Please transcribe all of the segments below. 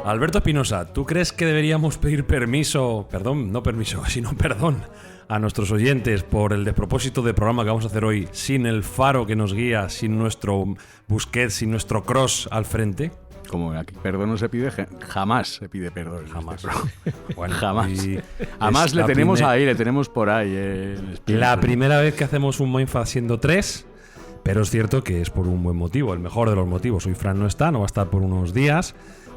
Alberto Espinosa, ¿tú crees que deberíamos pedir perdón a nuestros oyentes por el despropósito de programa que vamos a hacer hoy sin el faro que nos guía, sin nuestro Busquets, sin nuestro Cross al frente? Como aquí perdón no se pide, jamás se pide perdón. Jamás. Bueno, jamás. Además le tenemos ahí, le tenemos por ahí. La primera vez que hacemos un Mindfuck siendo 3, pero es cierto que es por un buen motivo, el mejor de los motivos. Hoy Fran no va a estar por unos días.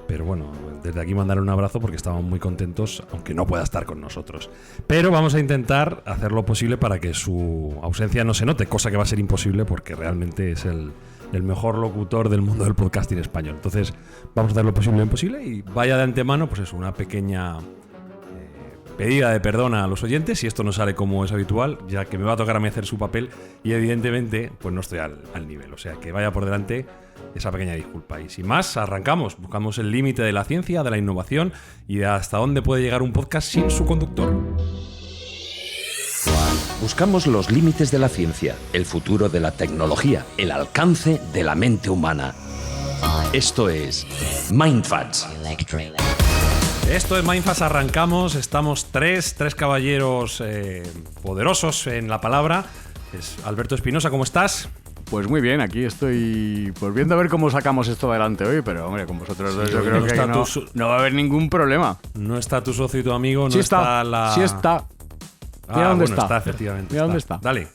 Pero bueno, desde aquí mandarle un abrazo porque estamos muy contentos, aunque no pueda estar con nosotros. Pero vamos a intentar hacer lo posible para que su ausencia no se note, cosa que va a ser imposible porque realmente es el mejor locutor del mundo del podcasting español. Entonces vamos a hacer lo posible imposible y vaya de antemano, pues eso, una pequeña pedida de perdón a los oyentes si esto no sale como es habitual, ya que me va a tocar a mí hacer su papel y evidentemente pues no estoy al nivel. O sea que vaya por delante esa pequeña disculpa. Y sin más, arrancamos. Buscamos el límite de la ciencia, de la innovación y de hasta dónde puede llegar un podcast sin su conductor. Buscamos los límites de la ciencia, el futuro de la tecnología, el alcance de la mente humana. Esto es Mindfuck. Esto es Mindfuck, arrancamos. Estamos tres caballeros poderosos en la palabra. Es Alberto Espinosa, ¿cómo estás? Pues muy bien, aquí estoy pues viendo a ver cómo sacamos esto adelante hoy, pero hombre, con vosotros dos yo creo que no va a haber ningún problema. No está tu socio y tu amigo, no sí está la... Sí está. Mira dónde está, efectivamente. Mira dónde está. Dale.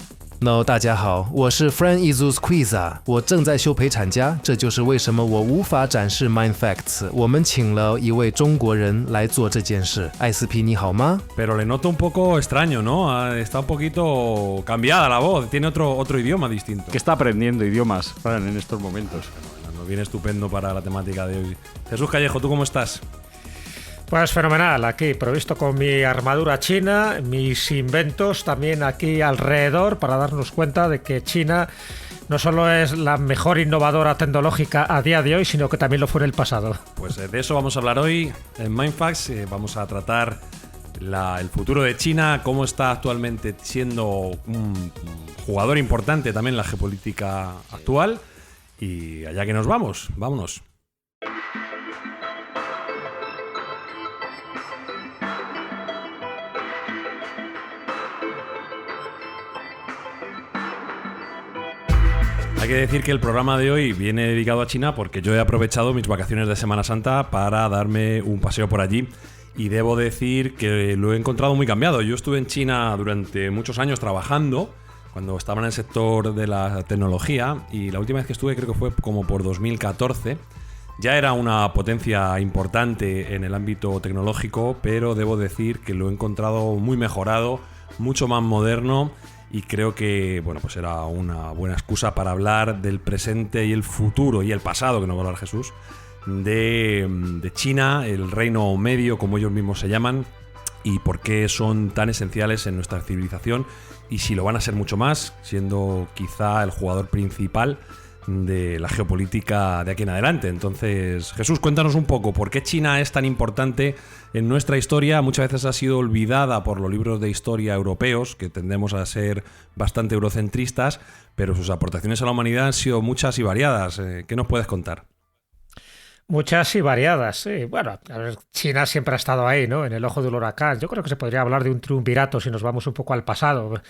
No, 大家好，我是 Fran Izus Quiza， 我正在休陪产假，这就是为什么我无法展示 Mind Facts。我们请了一位中国人来做这件事。艾斯皮，你好吗？ Pero le noto un poco extraño, ¿no? Está un poquito cambiada la voz, tiene otro idioma distinto. Que está aprendiendo idiomas, Fran, en estos momentos. Bueno, nos viene estupendo para la temática de hoy. Jesús Callejo, ¿tú cómo estás? Pues fenomenal, aquí provisto con mi armadura china, mis inventos también aquí alrededor para darnos cuenta de que China no solo es la mejor innovadora tecnológica a día de hoy, sino que también lo fue en el pasado. Pues de eso vamos a hablar hoy en Mindfuck. Vamos a tratar el futuro de China, cómo está actualmente siendo un jugador importante también en la geopolítica actual. Y allá que nos vamos, vámonos. Hay que decir que el programa de hoy viene dedicado a China porque yo he aprovechado mis vacaciones de Semana Santa para darme un paseo por allí y debo decir que lo he encontrado muy cambiado. Yo estuve en China durante muchos años trabajando cuando estaba en el sector de la tecnología y la última vez que estuve creo que fue como por 2014. Ya era una potencia importante en el ámbito tecnológico, pero debo decir que lo he encontrado muy mejorado, mucho más moderno. Y creo que bueno, pues era una buena excusa para hablar del presente y el futuro y el pasado, que no va a hablar Jesús, de China, el reino medio, como ellos mismos se llaman, y por qué son tan esenciales en nuestra civilización y si lo van a ser mucho más, siendo quizá el jugador principal de la geopolítica de aquí en adelante. Entonces, Jesús, cuéntanos un poco por qué China es tan importante en nuestra historia. Muchas veces ha sido olvidada por los libros de historia europeos, que tendemos a ser bastante eurocentristas, pero sus aportaciones a la humanidad han sido muchas y variadas. ¿Qué nos puedes contar? Muchas y variadas, sí. Bueno, a ver, China siempre ha estado ahí, ¿no? En el ojo del huracán. Yo creo que se podría hablar de un triunvirato si nos vamos un poco al pasado.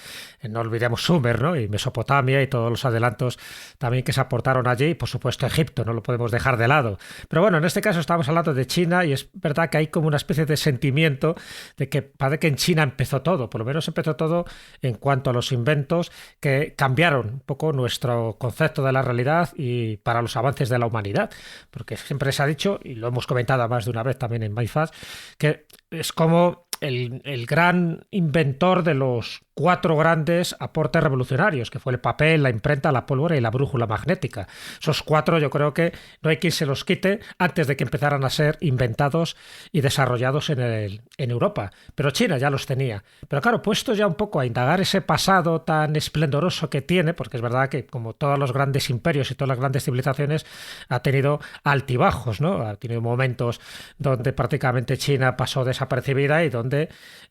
No olvidemos Sumer, ¿no? Y Mesopotamia y todos los adelantos también que se aportaron allí. Y, por supuesto, Egipto, no lo podemos dejar de lado. Pero bueno, en este caso estamos hablando de China y es verdad que hay como una especie de sentimiento de que parece que en China empezó todo. Por lo menos empezó todo en cuanto a los inventos que cambiaron un poco nuestro concepto de la realidad y para los avances de la humanidad. Porque siempre se ha dicho, y lo hemos comentado más de una vez también en Mindfuck, que es como el gran inventor de los 4 grandes aportes revolucionarios, que fue el papel, la imprenta, la pólvora y la brújula magnética. Esos 4 yo creo que no hay quien se los quite antes de que empezaran a ser inventados y desarrollados en Europa. Pero China ya los tenía. Pero claro, puesto ya un poco a indagar ese pasado tan esplendoroso que tiene, porque es verdad que como todos los grandes imperios y todas las grandes civilizaciones ha tenido altibajos, ¿no? Ha tenido momentos donde prácticamente China pasó desapercibida y donde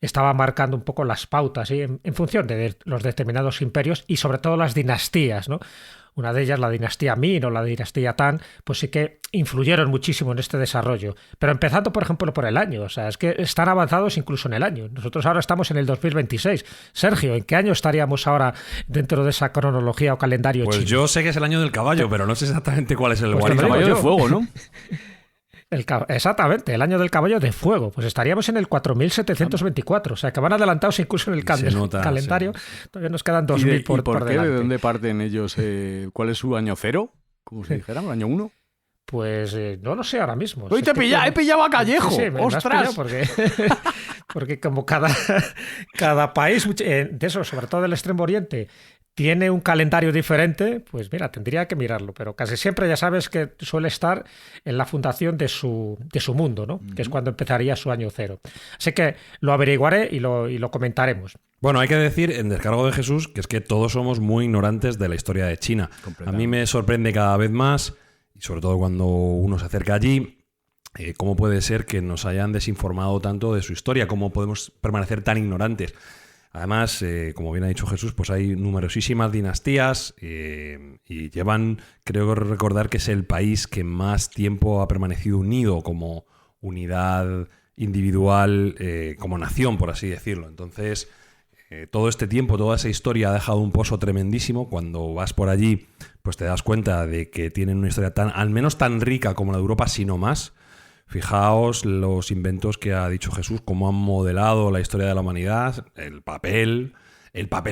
estaba marcando un poco las pautas, ¿sí? En función de los determinados imperios y sobre todo las dinastías, ¿no? una de ellas, la dinastía Ming o la dinastía Tang, pues sí que influyeron muchísimo en este desarrollo. Pero empezando, por ejemplo, por el año. O sea, es que están avanzados incluso en el año. Nosotros ahora estamos en el 2026. Sergio, ¿en qué año estaríamos ahora dentro de esa cronología o calendario chino? Pues yo sé que es el año del caballo, pero no sé exactamente cuál es el el caballo de fuego, ¿no? Exactamente, el año del caballo de fuego. Pues estaríamos en el 4724. O sea, que van adelantados incluso en el calendario. Todavía nos quedan 2000 por delante. ¿De dónde parten ellos? ¿Cuál es su año cero? Como si dijéramos, ¿el año 1? Pues no lo sé ahora mismo. ¡Uy, he pillado a Callejo! Sí, ¡ostras! Porque como cada país, de eso, sobre todo del Extremo Oriente, tiene un calendario diferente, pues mira, tendría que mirarlo, pero casi siempre ya sabes que suele estar en la fundación de su mundo, ¿no? Que es cuando empezaría su año cero. Así que lo averiguaré y lo comentaremos. Bueno, hay que decir, en descargo de Jesús, que es que todos somos muy ignorantes de la historia de China. A mí me sorprende cada vez más, y sobre todo cuando uno se acerca allí, cómo puede ser que nos hayan desinformado tanto de su historia, cómo podemos permanecer tan ignorantes. Además, como bien ha dicho Jesús, pues hay numerosísimas dinastías y llevan, creo recordar que es el país que más tiempo ha permanecido unido como unidad individual, como nación, por así decirlo. Entonces, todo este tiempo, toda esa historia ha dejado un pozo tremendísimo. Cuando vas por allí, pues te das cuenta de que tienen una historia al menos tan rica como la de Europa, sino más. Fijaos los inventos que ha dicho Jesús, cómo han modelado la historia de la humanidad, el papel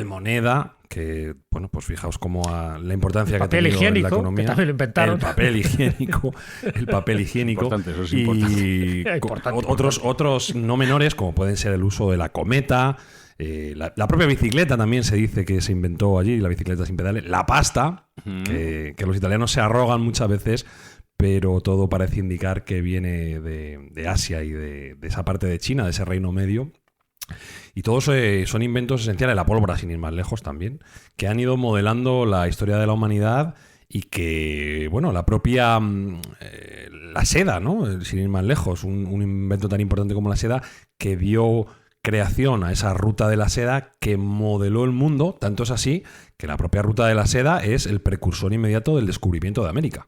moneda, que, bueno, pues fijaos cómo la importancia que ha tenido en la economía. Que también lo inventaron. El papel higiénico. Importante, eso es importante. Y otros no menores, como pueden ser el uso de la cometa, la propia bicicleta también se dice que se inventó allí, la bicicleta sin pedales, la pasta, que los italianos se arrogan muchas veces, pero todo parece indicar que viene de Asia y de esa parte de China, de ese Reino Medio. Y todos son inventos esenciales, la pólvora sin ir más lejos también, que han ido modelando la historia de la humanidad y que, bueno, la propia la seda, ¿no? Sin ir más lejos, un invento tan importante como la seda que dio creación a esa ruta de la seda que modeló el mundo, tanto es así que la propia ruta de la seda es el precursor inmediato del descubrimiento de América.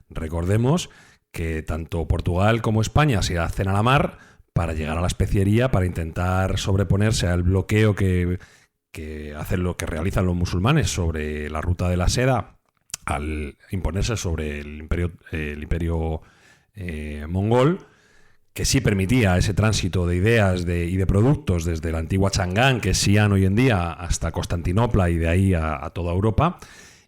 Recordemos que tanto Portugal como España se hacen a la mar para llegar a la especiería, para intentar sobreponerse al bloqueo que realizan los musulmanes sobre la ruta de la seda, al imponerse sobre el imperio mongol, que sí permitía ese tránsito de ideas y de productos desde la antigua Changán, que es Xi'an hoy en día, hasta Constantinopla y de ahí a toda Europa.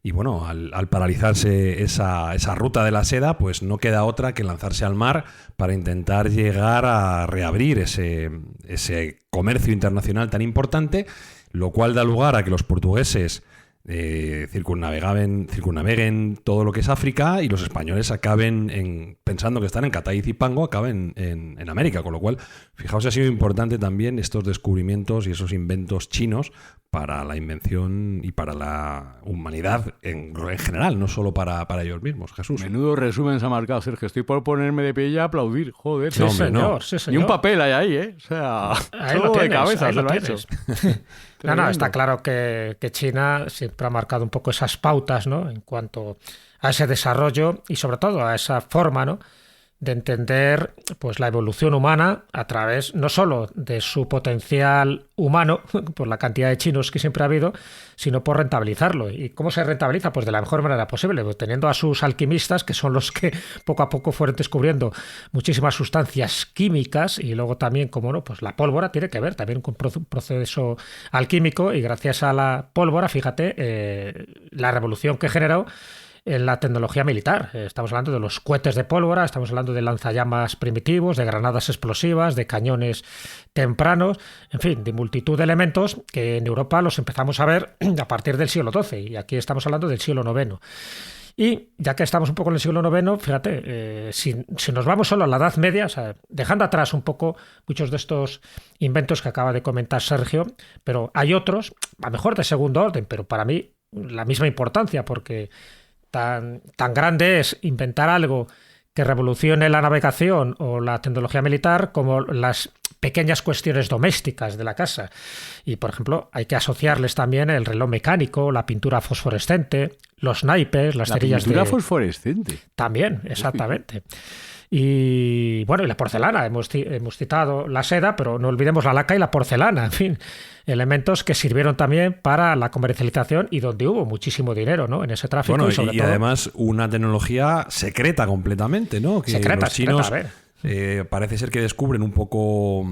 Y bueno, al paralizarse esa ruta de la seda, pues no queda otra que lanzarse al mar para intentar llegar a reabrir ese comercio internacional tan importante, lo cual da lugar a que los portugueses circunnaveguen todo lo que es África y los españoles acaben pensando que están en Catay y Zipango, acaben en América, con lo cual, fijaos, ha sido importante también estos descubrimientos y esos inventos chinos para la invención y para la humanidad en general, no solo para ellos mismos. Jesús. Menudo resumen se ha marcado, Sergio. Estoy por ponerme de pie y aplaudir. Joder. Sí, señor, sí, señor. Y un papel hay ahí, ¿eh? O sea, ahí todo lo tienes, de cabeza ahí se lo lo ha tienes. hecho. No, está claro que China siempre ha marcado un poco esas pautas, ¿no? En cuanto a ese desarrollo y sobre todo a esa forma, ¿no?, de entender pues la evolución humana a través no solo de su potencial humano, por la cantidad de chinos que siempre ha habido, sino por rentabilizarlo. ¿Y cómo se rentabiliza? Pues de la mejor manera posible, pues teniendo a sus alquimistas, que son los que poco a poco fueron descubriendo muchísimas sustancias químicas, y luego también, como no, pues la pólvora tiene que ver también con un proceso alquímico, y gracias a la pólvora, fíjate, la revolución que generó en la tecnología militar. Estamos hablando de los cohetes de pólvora, estamos hablando de lanzallamas primitivos, de granadas explosivas, de cañones tempranos, en fin, de multitud de elementos que en Europa los empezamos a ver a partir del siglo XII, y aquí estamos hablando del siglo IX. Y ya que estamos un poco en el siglo IX, fíjate, si nos vamos solo a la Edad Media, o sea, dejando atrás un poco muchos de estos inventos que acaba de comentar Sergio, pero hay otros, a lo mejor de segundo orden, pero para mí la misma importancia, porque tan grande es inventar algo que revolucione la navegación o la tecnología militar como las pequeñas cuestiones domésticas de la casa. Y, por ejemplo, hay que asociarles también el reloj mecánico, la pintura fosforescente, los naipes, las cerillas de... ¿La pintura fosforescente? También, exactamente. Y bueno, y la porcelana, hemos citado la seda, pero no olvidemos la laca y la porcelana, en fin, elementos que sirvieron también para la comercialización y donde hubo muchísimo dinero, ¿no?, en ese tráfico. Bueno, y sobre y todo, además una tecnología secreta completamente, ¿no? Que secreta, los chinos secreta, parece ser que descubren un poco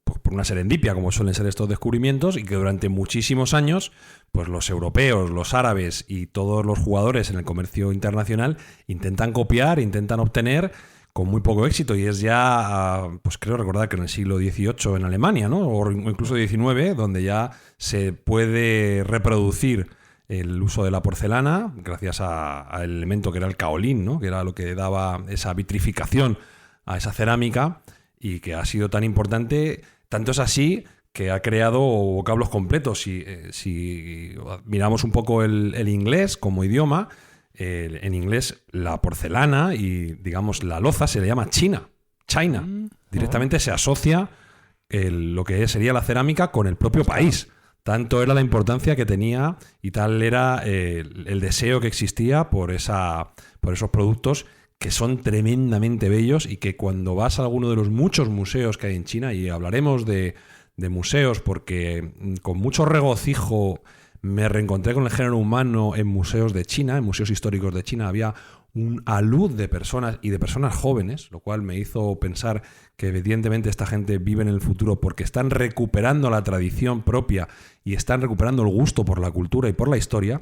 por una serendipia, como suelen ser estos descubrimientos, y que durante muchísimos años pues los europeos, los árabes y todos los jugadores en el comercio internacional intentan copiar, intentan obtener con muy poco éxito, y es ya, pues creo recordar que en el siglo XVIII en Alemania, ¿no?, o incluso XIX, donde ya se puede reproducir el uso de la porcelana gracias al elemento que era el kaolín, ¿no?, que era lo que daba esa vitrificación a esa cerámica y que ha sido tan importante. Tanto es así que ha creado vocablos completos. Si miramos un poco el inglés como idioma, en inglés la porcelana y, digamos, la loza se le llama China. Directamente se asocia lo que sería la cerámica con el propio país. Tanto era la importancia que tenía y tal era el deseo que existía por esos productos, que son tremendamente bellos y que cuando vas a alguno de los muchos museos que hay en China, y hablaremos de museos porque con mucho regocijo me reencontré con el género humano en museos de China, en museos históricos de China, había un alud de personas y de personas jóvenes, lo cual me hizo pensar que evidentemente esta gente vive en el futuro porque están recuperando la tradición propia y están recuperando el gusto por la cultura y por la historia,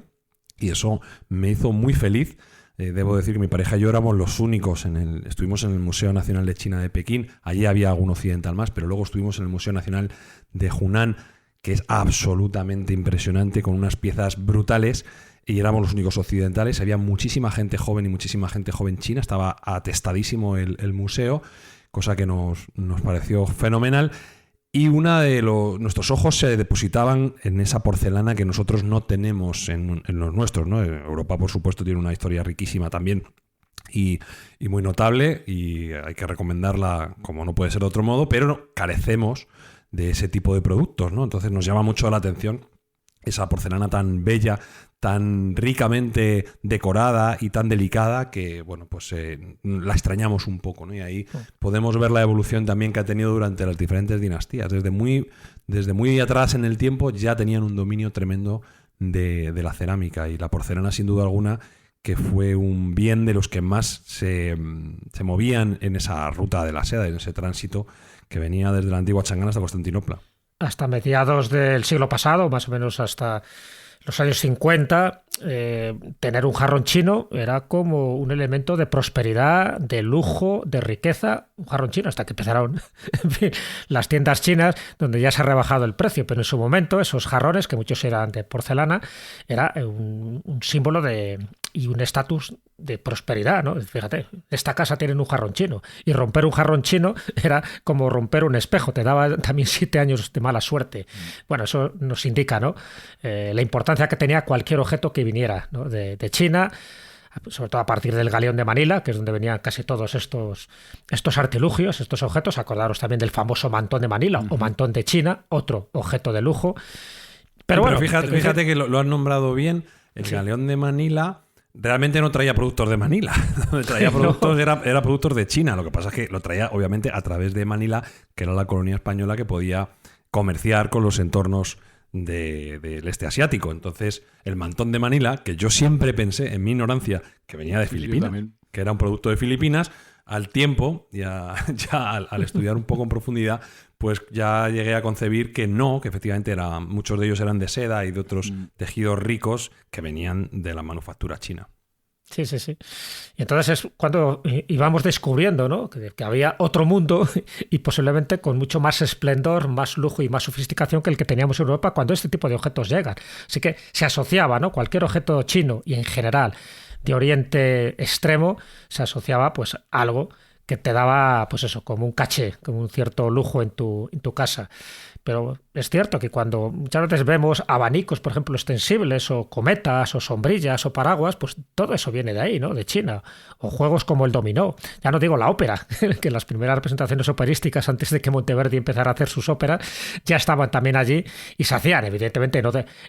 y eso me hizo muy feliz. Debo decir que mi pareja y yo éramos los únicos. Estuvimos en el Museo Nacional de China de Pekín. Allí había algún occidental más, pero luego estuvimos en el Museo Nacional de Hunan, que es absolutamente impresionante, con unas piezas brutales, y éramos los únicos occidentales. Había muchísima gente joven y muchísima gente joven china. Estaba atestadísimo el museo, cosa que nos pareció fenomenal. Y nuestros ojos se depositaban en esa porcelana que nosotros no tenemos en los nuestros, ¿no? Europa, por supuesto, tiene una historia riquísima también y muy notable, y hay que recomendarla como no puede ser de otro modo, pero carecemos de ese tipo de productos, ¿no? Entonces nos llama mucho la atención esa porcelana tan bella, tan ricamente decorada y tan delicada que, bueno, pues la extrañamos un poco, ¿no? Y ahí podemos ver la evolución también que ha tenido durante las diferentes dinastías. Desde muy atrás en el tiempo ya tenían un dominio tremendo de la cerámica, y la porcelana, sin duda alguna, que fue un bien de los que más se movían en esa ruta de la seda, en ese tránsito que venía desde la antigua Changán hasta Constantinopla. Hasta mediados del siglo pasado, más o menos hasta los años 50, tener un jarrón chino era como un elemento de prosperidad, de lujo, de riqueza. Un jarrón chino, hasta que empezaron en fin, las tiendas chinas, donde ya se ha rebajado el precio. Pero en su momento, esos jarrones, que muchos eran de porcelana, era un símbolo y un estatus de prosperidad, ¿no? Fíjate, esta casa tiene un jarrón chino, y romper un jarrón chino era como romper un espejo, te daba también 7 años de mala suerte. Bueno, eso nos indica, ¿no?, la importancia que tenía cualquier objeto que viniera, ¿no?, de China, sobre todo a partir del galeón de Manila, que es donde venían casi todos estos artilugios, estos objetos. Acordaros también del famoso mantón de Manila, o mantón de China, otro objeto de lujo. Pero bueno, fíjate que lo has nombrado bien. El galeón de Manila realmente no traía productos de Manila. Traía productos, era productos de China. Lo que pasa es que lo traía, obviamente, a través de Manila, que era la colonia española que podía comerciar con los entornos del este asiático. Entonces, el mantón de Manila, que yo siempre pensé, en mi ignorancia, que venía de Filipinas, que era un producto de Filipinas, al tiempo, ya al estudiar un poco en profundidad, pues ya llegué a concebir que no, que efectivamente muchos de ellos eran de seda y de otros tejidos ricos que venían de la manufactura china. Sí. Y entonces es cuando íbamos descubriendo, ¿no?, que había otro mundo, y posiblemente con mucho más esplendor, más lujo y más sofisticación que el que teníamos en Europa cuando este tipo de objetos llegan. Así que se asociaba, ¿no?, cualquier objeto chino, y en general de Oriente Extremo, se asociaba pues a algo que te daba, pues eso, como un caché, como un cierto lujo en tu casa. pero es cierto que cuando muchas veces vemos abanicos, por ejemplo, extensibles, o cometas, o sombrillas, o paraguas, pues todo eso viene de ahí, ¿no? De China. O juegos como el dominó. Ya no digo la ópera, que las primeras representaciones operísticas, antes de que Monteverdi empezara a hacer sus óperas, ya estaban también allí y se hacían, evidentemente,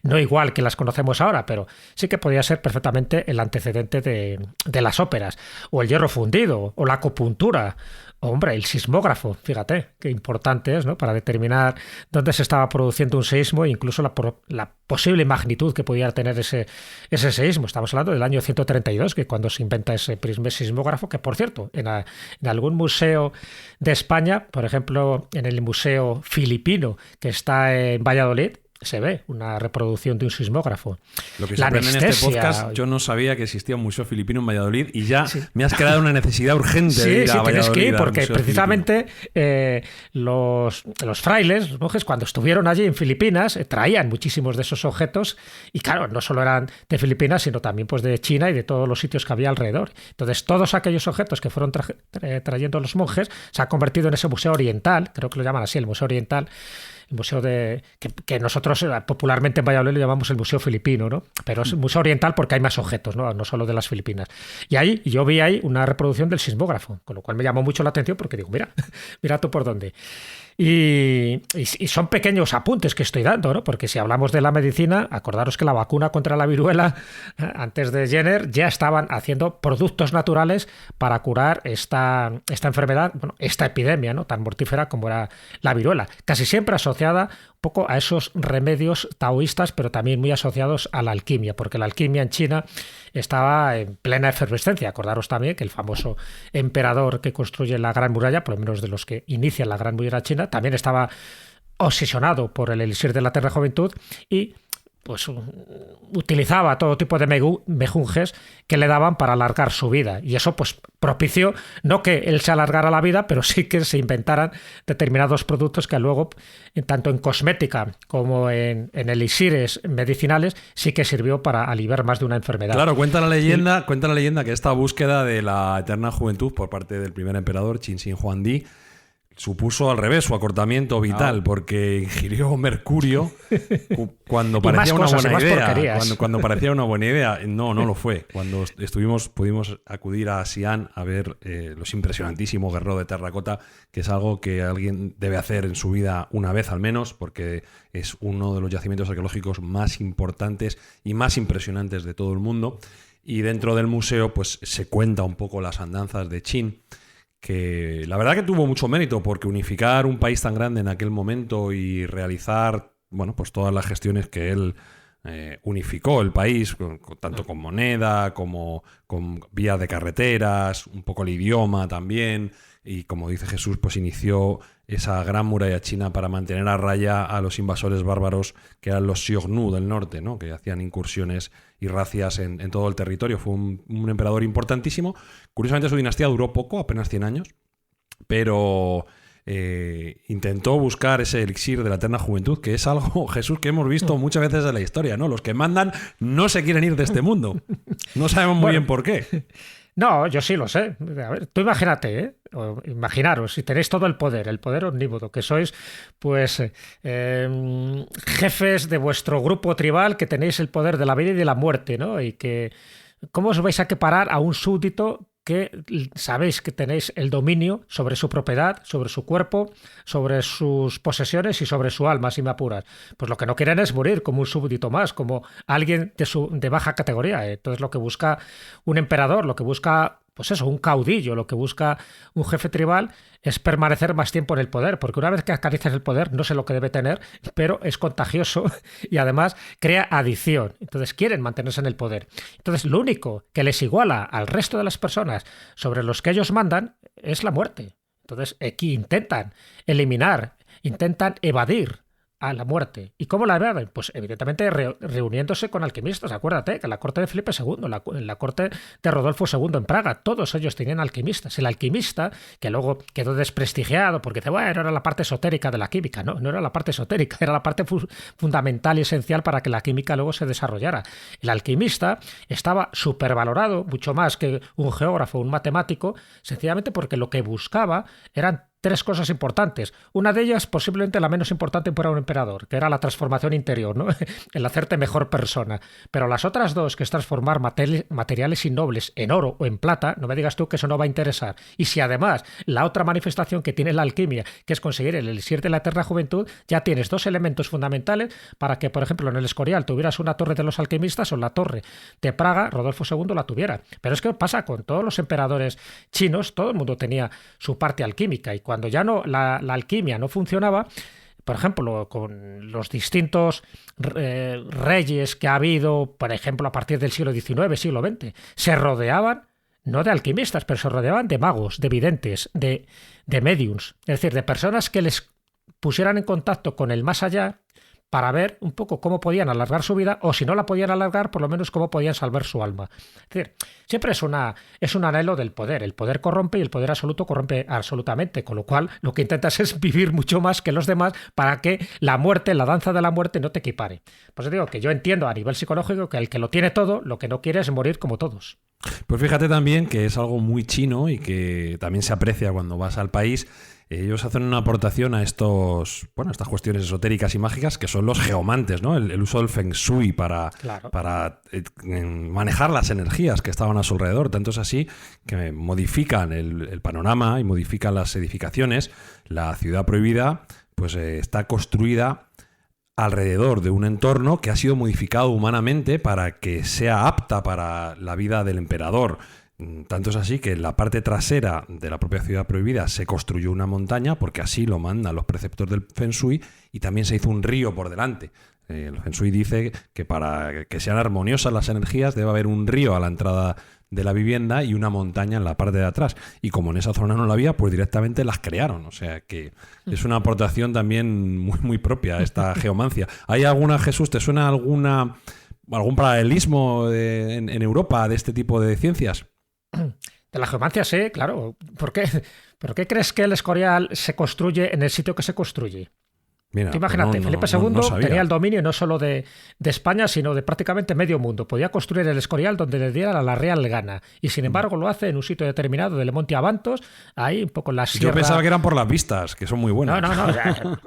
no igual que las conocemos ahora, pero sí que podía ser perfectamente el antecedente de las óperas. O el hierro fundido, o la acupuntura. Hombre, el sismógrafo, fíjate, qué importante es, ¿no? Para determinar dónde se estaba produciendo un seísmo e incluso la posible magnitud que podía tener ese seísmo. Estamos hablando del año 132, que cuando se inventa ese primer sismógrafo, que por cierto, en algún museo de España, por ejemplo, en el Museo Filipino, que está en Valladolid, se ve una reproducción de un sismógrafo. Lo que sorprende en este podcast, yo no sabía que existía un museo filipino en Valladolid y ya me has creado una necesidad urgente de ir a Valladolid. Sí, tienes que ir porque precisamente los frailes, los monjes, cuando estuvieron allí en Filipinas, traían muchísimos de esos objetos y claro, no solo eran de Filipinas, sino también pues de China y de todos los sitios que había alrededor. Entonces, todos aquellos objetos que fueron trayendo los monjes se han convertido en ese museo oriental, creo que lo llaman así, el museo oriental, el museo que nosotros popularmente en Valladolid lo llamamos el Museo Filipino, ¿no? Pero es el Museo Oriental porque hay más objetos, ¿no? Solo de las Filipinas. Y yo vi ahí una reproducción del sismógrafo, con lo cual me llamó mucho la atención porque digo, mira tú por dónde. Y son pequeños apuntes que estoy dando, ¿no? Porque si hablamos de la medicina, acordaros que la vacuna contra la viruela, antes de Jenner, ya estaban haciendo productos naturales para curar esta enfermedad, esta epidemia, ¿no? Tan mortífera como era la viruela. Casi siempre asociada un poco a esos remedios taoístas, pero también muy asociados a la alquimia, porque la alquimia en China estaba en plena efervescencia. Acordaros también que el famoso emperador que construye la Gran Muralla, por lo menos de los que inician la Gran Muralla china, también estaba obsesionado por el elixir de la eterna juventud y pues utilizaba todo tipo de mejunjes que le daban para alargar su vida. Y eso pues propició no que él se alargara la vida, pero sí que se inventaran determinados productos que luego, tanto en cosmética como en elixires medicinales, sí que sirvió para aliviar más de una enfermedad. Claro, cuenta la leyenda que esta búsqueda de la eterna juventud por parte del primer emperador, Qin Shi Huangdi, supuso al revés su acortamiento vital, porque ingirió mercurio cuando parecía una buena idea. Cuando parecía una buena idea, no lo fue. Cuando pudimos acudir a Xi'an a ver los impresionantísimos guerreros de terracota, que es algo que alguien debe hacer en su vida una vez al menos, porque es uno de los yacimientos arqueológicos más importantes y más impresionantes de todo el mundo. Y dentro del museo pues se cuenta un poco las andanzas de Qin, que la verdad que tuvo mucho mérito, porque unificar un país tan grande en aquel momento y realizar, pues todas las gestiones que él unificó el país, tanto con moneda como con vías de carreteras, un poco el idioma también, y como dice Jesús, pues inició esa gran muralla china para mantener a raya a los invasores bárbaros que eran los Xiongnu del norte, ¿no? Que hacían incursiones y racias en todo el territorio. Fue un emperador importantísimo. Curiosamente su dinastía duró poco, apenas 100 años, pero intentó buscar ese elixir de la eterna juventud, que es algo, Jesús, que hemos visto muchas veces en la historia, ¿no? Los que mandan no se quieren ir de este mundo. No sabemos muy bien por qué. No, yo sí lo sé. A ver, tú imagínate, o imaginaros, si tenéis todo el poder omnímodo, que sois pues jefes de vuestro grupo tribal, que tenéis el poder de la vida y de la muerte, ¿no? Y que ¿cómo os vais a equiparar a un súbdito que sabéis que tenéis el dominio sobre su propiedad, sobre su cuerpo, sobre sus posesiones y sobre su alma, si me apuras? Pues lo que no quieren es morir como un súbdito más, como alguien de baja categoría. Entonces lo que busca un emperador, lo que busca, pues eso, un caudillo, lo que busca un jefe tribal es permanecer más tiempo en el poder, porque una vez que acaricias el poder, no sé lo que debe tener, pero es contagioso y además crea adicción. Entonces quieren mantenerse en el poder. Entonces lo único que les iguala al resto de las personas sobre los que ellos mandan es la muerte. Entonces aquí intentan eliminar, intentan evadir a la muerte. ¿Y cómo la evaden? Pues evidentemente reuniéndose con alquimistas. Acuérdate que en la corte de Felipe II, en la corte de Rodolfo II en Praga, todos ellos tenían alquimistas. El alquimista, que luego quedó desprestigiado porque dice, bueno, era la parte esotérica de la química. No era la parte esotérica, era la parte fundamental y esencial para que la química luego se desarrollara. El alquimista estaba supervalorado, mucho más que un geógrafo o un matemático, sencillamente porque lo que buscaba eran 3 cosas importantes. Una de ellas, posiblemente la menos importante para un emperador, que era la transformación interior, ¿no? El hacerte mejor persona. Pero las otras 2, que es transformar materiales innobles en oro o en plata, no me digas tú que eso no va a interesar. Y si además la otra manifestación que tiene la alquimia, que es conseguir el elixir de la eterna juventud, ya tienes 2 elementos fundamentales para que, por ejemplo, en el Escorial tuvieras una torre de los alquimistas o la torre de Praga, Rodolfo II la tuviera. Pero es que pasa con todos los emperadores chinos, todo el mundo tenía su parte alquímica, y cuando ya no la alquimia no funcionaba, por ejemplo, con los distintos reyes que ha habido, por ejemplo, a partir del siglo XIX, siglo XX, se rodeaban no de alquimistas, pero se rodeaban de magos, de videntes, de mediums, es decir, de personas que les pusieran en contacto con el más allá para ver un poco cómo podían alargar su vida, o si no la podían alargar, por lo menos cómo podían salvar su alma. Es decir, siempre es un anhelo del poder. El poder corrompe y el poder absoluto corrompe absolutamente, con lo cual lo que intentas es vivir mucho más que los demás para que la muerte, la danza de la muerte, no te equipare. Pues digo que yo entiendo a nivel psicológico que el que lo tiene todo, lo que no quiere es morir como todos. Pues fíjate también que es algo muy chino y que también se aprecia cuando vas al país. Ellos hacen una aportación a estas cuestiones esotéricas y mágicas, que son los geomantes, ¿no? El uso del feng shui para manejar las energías que estaban a su alrededor. Tanto es así que modifican el panorama y modifican las edificaciones. La ciudad prohibida pues está construida alrededor de un entorno que ha sido modificado humanamente para que sea apta para la vida del emperador. Tanto es así que en la parte trasera de la propia ciudad prohibida se construyó una montaña, porque así lo mandan los preceptos del Feng Shui, y también se hizo un río por delante. El Feng Shui dice que para que sean armoniosas las energías debe haber un río a la entrada de la vivienda y una montaña en la parte de atrás. Y como en esa zona no la había, pues directamente las crearon. O sea que es una aportación también muy, muy propia a esta geomancia. ¿Hay alguna, Jesús, te suena algún paralelismo en Europa de este tipo de ciencias? De la geomancia, sí, claro. ¿Por qué crees que el Escorial se construye en el sitio que se construye? Mira, imagínate, Felipe II tenía el dominio no solo de España, sino de prácticamente medio mundo. Podía construir el Escorial donde le diera la real gana. Y sin embargo lo hace en un sitio determinado del Monte Avantos, ahí un poco en la sierra. Yo pensaba que eran por las vistas, que son muy buenas. No.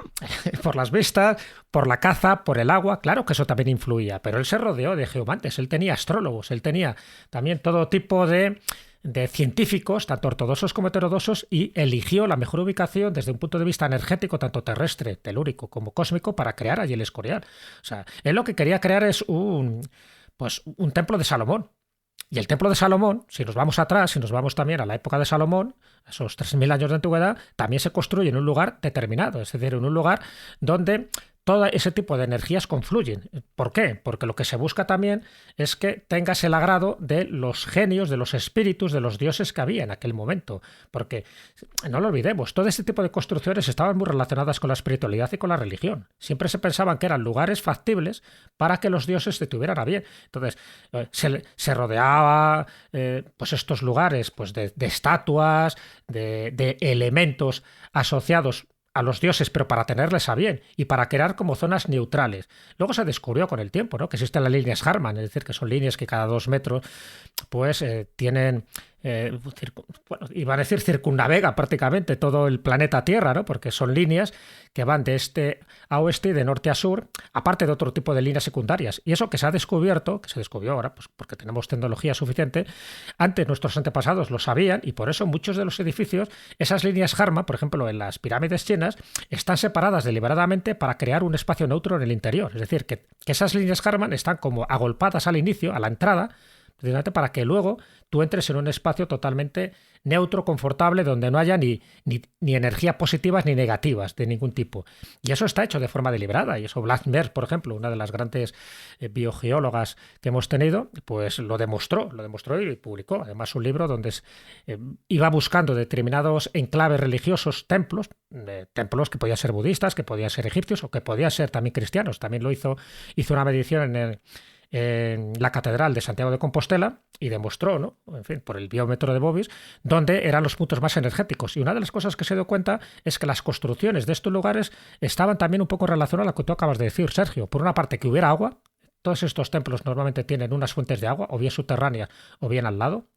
Por las vistas, por la caza, por el agua. Claro que eso también influía. Pero él se rodeó de geomantes, él tenía astrólogos, él tenía también todo tipo de científicos, tanto ortodoxos como heterodoxos, y eligió la mejor ubicación desde un punto de vista energético, tanto terrestre, telúrico, como cósmico, para crear allí el Escorial. O sea, él lo que quería crear es un templo de Salomón. Y el templo de Salomón, si nos vamos atrás, si nos vamos también a la época de Salomón, a esos 3.000 años de antigüedad, también se construye en un lugar determinado, es decir, en un lugar donde todo ese tipo de energías confluyen. ¿Por qué? Porque lo que se busca también es que tengas el agrado de los genios, de los espíritus, de los dioses que había en aquel momento. Porque, no lo olvidemos, todo este tipo de construcciones estaban muy relacionadas con la espiritualidad y con la religión. Siempre se pensaban que eran lugares factibles para que los dioses te tuvieran a bien. Entonces, se rodeaba pues estos lugares pues de estatuas, de elementos asociados a los dioses, pero para tenerles a bien y para crear como zonas neutrales. Luego se descubrió con el tiempo, ¿no?, que existen las líneas Harman, es decir, que son líneas que cada 2 metros pues tienen, iba a decir circunnavega prácticamente todo el planeta Tierra, ¿no?, porque son líneas que van de este a oeste y de norte a sur, aparte de otro tipo de líneas secundarias. Y eso que se descubrió ahora, pues porque tenemos tecnología suficiente. Antes nuestros antepasados lo sabían, y por eso muchos de los edificios, esas líneas Harman, por ejemplo en las pirámides chinas, están separadas deliberadamente para crear un espacio neutro en el interior. Es decir, que esas líneas Harman están como agolpadas al inicio, a la entrada, precisamente para que luego tú entres en un espacio totalmente neutro, confortable, donde no haya ni energías positivas ni negativas de ningún tipo. Y eso está hecho de forma deliberada. Y eso Blackmer, por ejemplo, una de las grandes biogeólogas que hemos tenido, pues lo demostró y publicó además un libro donde iba buscando determinados enclaves religiosos, templos que podían ser budistas, que podían ser egipcios o que podían ser también cristianos. También hizo una medición en la Catedral de Santiago de Compostela y demostró, ¿no?, en fin, por el biómetro de Bovis, dónde eran los puntos más energéticos. Y una de las cosas que se dio cuenta es que las construcciones de estos lugares estaban también un poco relacionadas a lo que tú acabas de decir, Sergio. Por una parte, que hubiera agua. Todos estos templos normalmente tienen unas fuentes de agua, o bien subterráneas o bien al lado.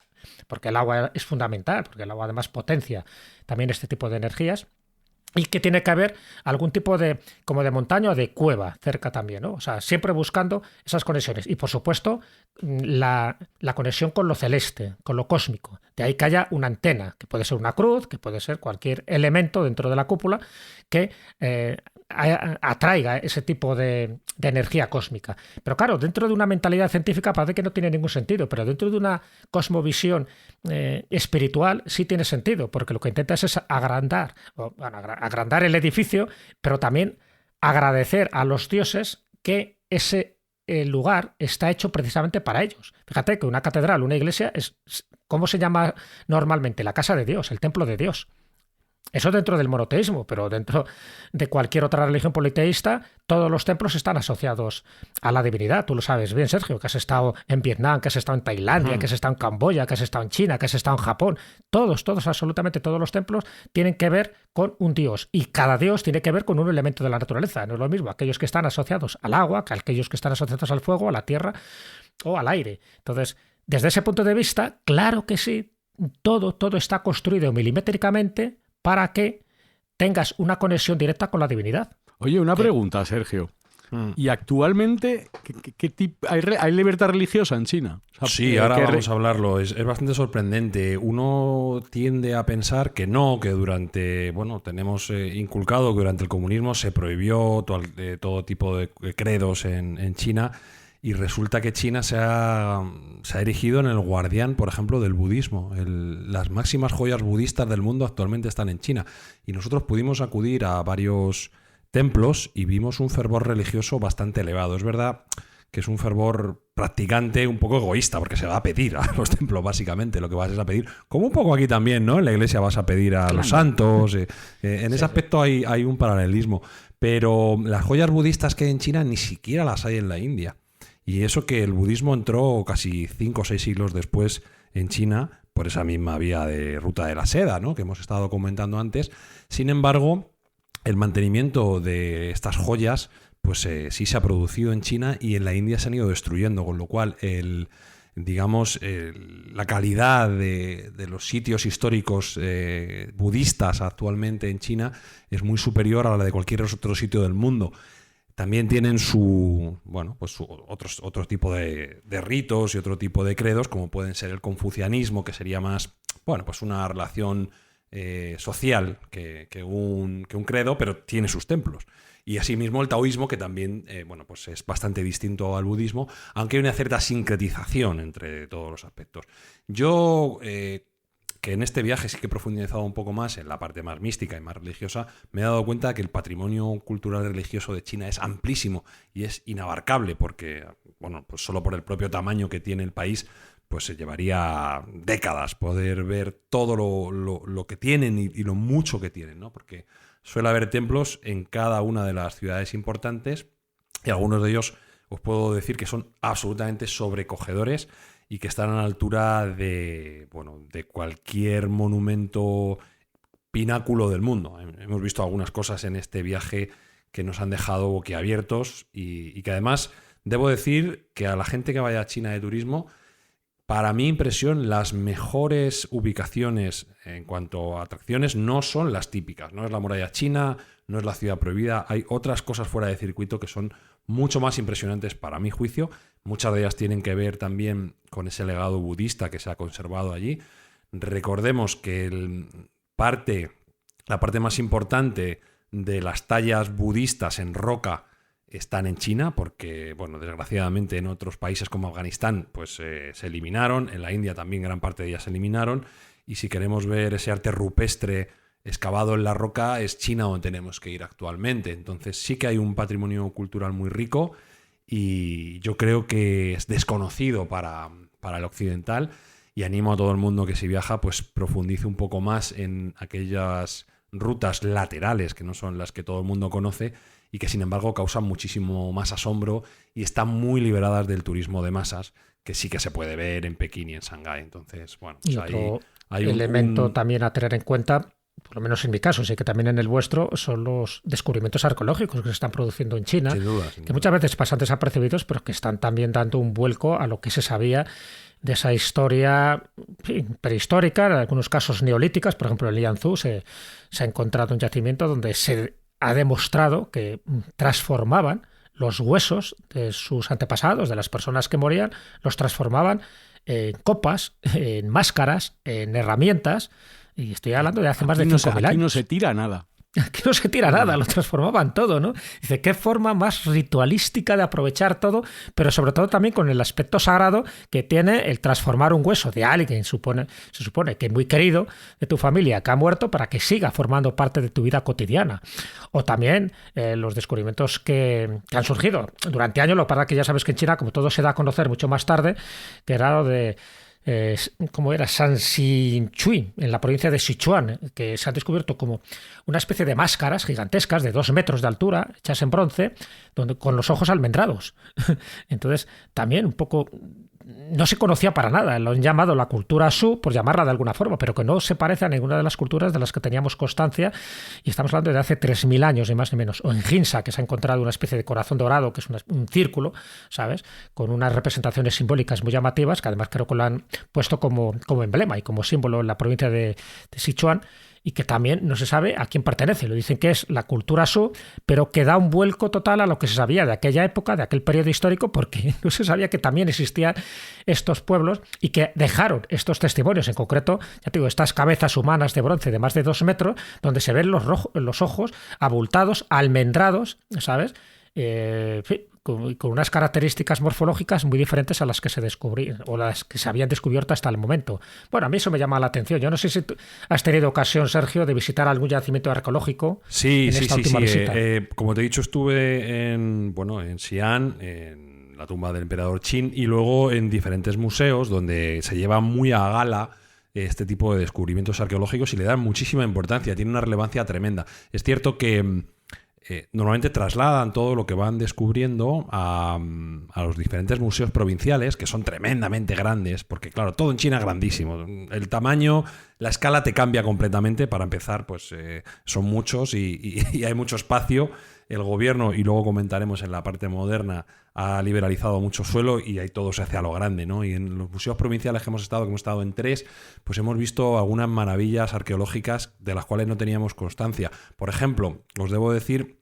porque el agua es fundamental, porque el agua además potencia también este tipo de energías. Y que tiene que haber algún tipo de, como de montaña o de cueva cerca también, ¿no? O sea, siempre buscando esas conexiones. Y por supuesto, la conexión con lo celeste, con lo cósmico. De ahí que haya una antena, que puede ser una cruz, que puede ser cualquier elemento dentro de la cúpula que atraiga ese tipo de energía cósmica. Pero claro, dentro de una mentalidad científica parece que no tiene ningún sentido, pero dentro de una cosmovisión espiritual sí tiene sentido, porque lo que intentas es agrandar el edificio, pero también agradecer a los dioses que ese lugar está hecho precisamente para ellos. Fíjate que una catedral, una iglesia, ¿cómo se llama normalmente? La casa de Dios, el templo de Dios. Eso dentro del monoteísmo, pero dentro de cualquier otra religión politeísta, todos los templos están asociados a la divinidad. Tú lo sabes bien, Sergio, que has estado en Vietnam, que has estado en Tailandia, que has estado en Camboya, que has estado en China, que has estado en Japón. Todos, absolutamente todos los templos tienen que ver con un dios. Y cada dios tiene que ver con un elemento de la naturaleza. No es lo mismo aquellos que están asociados al agua, que aquellos que están asociados al fuego, a la tierra o al aire. Entonces, desde ese punto de vista, claro que sí, todo está construido milimétricamente para que tengas una conexión directa con la divinidad. Oye, una pregunta, Sergio. ¿Y actualmente qué tipo, hay libertad religiosa en China? O sea, sí, ahora vamos a hablarlo. Es bastante sorprendente. Uno tiende a pensar que no, que tenemos inculcado que durante el comunismo se prohibió todo tipo de credos en China. Y resulta que China se ha erigido en el guardián, por ejemplo, del budismo. Las máximas joyas budistas del mundo actualmente están en China. Y nosotros pudimos acudir a varios templos y vimos un fervor religioso bastante elevado. Es verdad que es un fervor practicante un poco egoísta, porque se va a pedir a los templos, básicamente. Lo que vas es a pedir, como un poco aquí también, ¿no? En la iglesia vas a pedir a los santos. En ese aspecto hay un paralelismo. Pero las joyas budistas que hay en China ni siquiera las hay en la India. Y eso que el budismo entró casi 5 o 6 siglos después en China, por esa misma vía de ruta de la seda, ¿no? Que hemos estado comentando antes. Sin embargo, el mantenimiento de estas joyas pues sí se ha producido en China y en la India se han ido destruyendo, con lo cual la calidad de los sitios históricos budistas actualmente en China es muy superior a la de cualquier otro sitio del mundo. También tienen otro tipo de ritos y otro tipo de credos, como pueden ser el confucianismo, que sería más una relación social que un credo, pero tiene sus templos. Y asimismo el taoísmo, que también es bastante distinto al budismo, aunque hay una cierta sincretización entre todos los aspectos. Yo, que en este viaje sí que he profundizado un poco más en la parte más mística y más religiosa, me he dado cuenta que el patrimonio cultural religioso de China es amplísimo y es inabarcable, porque solo por el propio tamaño que tiene el país, pues se llevaría décadas poder ver todo lo que tienen y lo mucho que tienen, ¿no? Porque suele haber templos en cada una de las ciudades importantes y algunos de ellos os puedo decir que son absolutamente sobrecogedores y que están a la altura de cualquier monumento pináculo del mundo. Hemos visto algunas cosas en este viaje que nos han dejado boquiabiertos y que además debo decir que a la gente que vaya a China de turismo, para mi impresión, las mejores ubicaciones en cuanto a atracciones no son las típicas. No es la muralla china, no es la ciudad prohibida. Hay otras cosas fuera de circuito que son mucho más impresionantes para mi juicio. Muchas de ellas tienen que ver también con ese legado budista que se ha conservado allí. Recordemos que la parte más importante de las tallas budistas en roca están en China, porque, desgraciadamente en otros países como Afganistán pues se eliminaron, en la India también gran parte de ellas se eliminaron, y si queremos ver ese arte rupestre excavado en la roca, es China donde tenemos que ir actualmente. Entonces sí que hay un patrimonio cultural muy rico y yo creo que es desconocido para el occidental, y animo a todo el mundo que si viaja pues profundice un poco más en aquellas rutas laterales que no son las que todo el mundo conoce y que sin embargo causan muchísimo más asombro y están muy liberadas del turismo de masas, que sí que se puede ver en Pekín y en Shanghái. Entonces, y otro elemento también a tener en cuenta por lo menos en mi caso, sé que también en el vuestro, son los descubrimientos arqueológicos que se están produciendo en China, Sin duda. Que muchas veces pasan desapercibidos, pero que están también dando un vuelco a lo que se sabía de esa historia, en fin, prehistórica, en algunos casos neolíticas. Por ejemplo, en Lianzhou se ha encontrado un yacimiento donde se ha demostrado que transformaban los huesos de sus antepasados, de las personas que morían, los transformaban en copas, en máscaras, en herramientas. Y estoy hablando de hace más de 5.000 años. Aquí no se tira nada. Aquí no se tira nada, lo transformaban todo, ¿no? Dice, qué forma más ritualística de aprovechar todo, pero sobre todo también con el aspecto sagrado que tiene el transformar un hueso de alguien, se supone que muy querido de tu familia, que ha muerto, para que siga formando parte de tu vida cotidiana. O también los descubrimientos que han surgido durante años. Lo que pasa es que ya sabes que en China, como todo se da a conocer mucho más tarde, que era lo de ¿cómo era? Sanxinchuin, en la provincia de Sichuan, que se han descubierto como una especie de máscaras gigantescas de 2 metros de altura, hechas en bronce, con los ojos almendrados. Entonces, también un poco no se conocía para nada, lo han llamado la cultura Su, por llamarla de alguna forma, pero que no se parece a ninguna de las culturas de las que teníamos constancia, y estamos hablando de hace 3.000 años, ni más ni menos. O en Ginza, que se ha encontrado una especie de corazón dorado, que es un círculo, ¿sabes?, con unas representaciones simbólicas muy llamativas, que además creo que lo han puesto como emblema y como símbolo en la provincia de Sichuan, y que también no se sabe a quién pertenece. Lo dicen que es la cultura Su, pero que da un vuelco total a lo que se sabía de aquella época, de aquel periodo histórico, porque no se sabía que también existían estos pueblos y que dejaron estos testimonios, en concreto, ya te digo, estas cabezas humanas de bronce de más de 2 metros, donde se ven los ojos abultados, almendrados, ¿sabes? En fin, con unas características morfológicas muy diferentes a las que se descubrían o las que se habían descubierto hasta el momento. Bueno, a mí eso me llama la atención. Yo no sé si tú has tenido ocasión, Sergio, de visitar algún yacimiento arqueológico. Sí. Visita. Como te he dicho, estuve en Xi'an, en la tumba del emperador Qin, y luego en diferentes museos donde se lleva muy a gala este tipo de descubrimientos arqueológicos y le dan muchísima importancia, tiene una relevancia tremenda. Es cierto que normalmente trasladan todo lo que van descubriendo a los diferentes museos provinciales, que son tremendamente grandes, porque claro, todo en China es grandísimo. El tamaño, la escala te cambia completamente. Para empezar, pues son muchos y hay mucho espacio. El gobierno, y luego comentaremos en la parte moderna, ha liberalizado mucho suelo y ahí todo se hace a lo grande, ¿no? Y en los museos provinciales que hemos estado en 3, pues hemos visto algunas maravillas arqueológicas de las cuales no teníamos constancia. Por ejemplo, os debo decir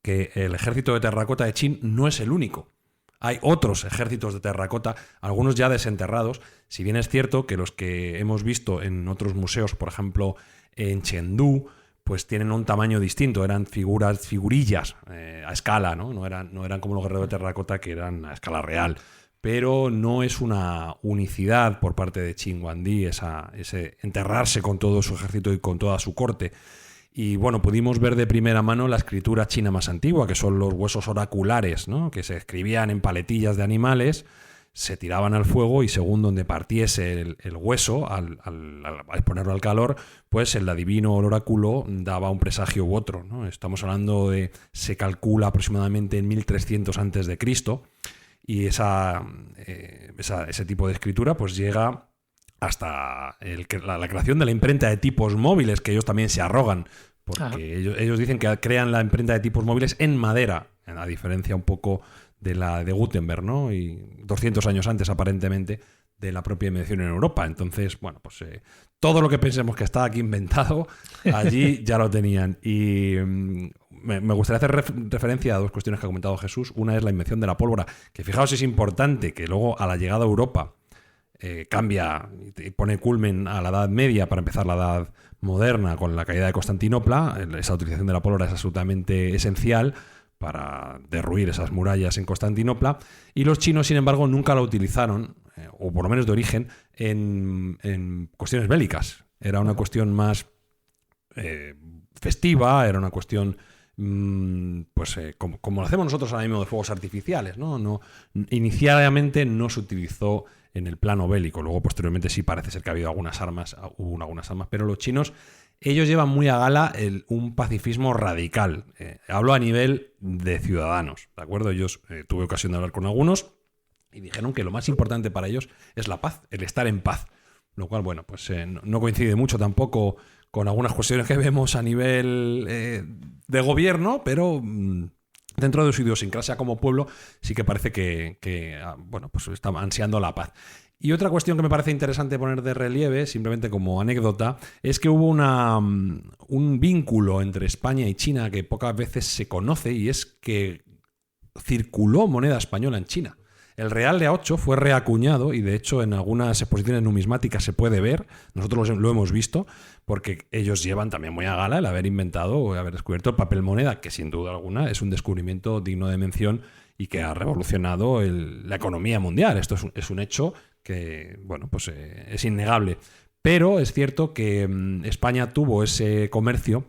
que el ejército de terracota de Qin no es el único. Hay otros ejércitos de terracota, algunos ya desenterrados, si bien es cierto que los que hemos visto en otros museos, por ejemplo en Chengdu, pues tienen un tamaño distinto, eran figurillas a escala, ¿no? No eran como los guerreros de terracota, que eran a escala real. Pero no es una unicidad por parte de Qin Huangdi, ese enterrarse con todo su ejército y con toda su corte. Y bueno, pudimos ver de primera mano la escritura china más antigua, que son los huesos oraculares, ¿no? Que se escribían en paletillas de animales, se tiraban al fuego y según donde partiese el hueso, al exponerlo al calor, pues el adivino o el oráculo daba un presagio u otro, ¿no? Estamos hablando de, se calcula aproximadamente en 1300 a.C., y ese tipo de escritura pues llega hasta la creación de la imprenta de tipos móviles, que ellos también se arrogan, porque ellos dicen que crean la imprenta de tipos móviles en madera, a diferencia un poco de la de Gutenberg, ¿no? Y 200 años antes, aparentemente, de la propia invención en Europa. Entonces, bueno, pues todo lo que pensemos que está aquí inventado, allí ya lo tenían. Y me gustaría hacer referencia a 2 cuestiones que ha comentado Jesús. Una es la invención de la pólvora, que fijaos, es importante que luego a la llegada a Europa cambia y pone culmen a la Edad Media para empezar la Edad Moderna con la caída de Constantinopla. Esa utilización de la pólvora es absolutamente esencial para derruir esas murallas en Constantinopla, y los chinos, sin embargo, nunca la utilizaron, o por lo menos de origen, en cuestiones bélicas. Era una cuestión más festiva, era una cuestión como lo hacemos nosotros ahora mismo de fuegos artificiales, ¿no? Inicialmente no se utilizó en el plano bélico, luego posteriormente sí parece ser que ha habido algunas armas, pero los chinos, ellos llevan muy a gala un pacifismo radical. Hablo a nivel de ciudadanos, ¿de acuerdo? Ellos, tuve ocasión de hablar con algunos y dijeron que lo más importante para ellos es la paz, el estar en paz. Lo cual, bueno, pues no coincide mucho tampoco con algunas cuestiones que vemos a nivel de gobierno, pero dentro de su idiosincrasia como pueblo sí que parece que bueno, pues está ansiando la paz. Y otra cuestión que me parece interesante poner de relieve, simplemente como anécdota, es que hubo un vínculo entre España y China que pocas veces se conoce, y es que circuló moneda española en China. El real de A8 fue reacuñado y de hecho en algunas exposiciones numismáticas se puede ver, nosotros lo hemos visto, porque ellos llevan también muy a gala el haber inventado o haber descubierto el papel moneda, que sin duda alguna es un descubrimiento digno de mención y que ha revolucionado la economía mundial. Esto es un hecho que, bueno, pues es innegable. Pero es cierto que España tuvo ese comercio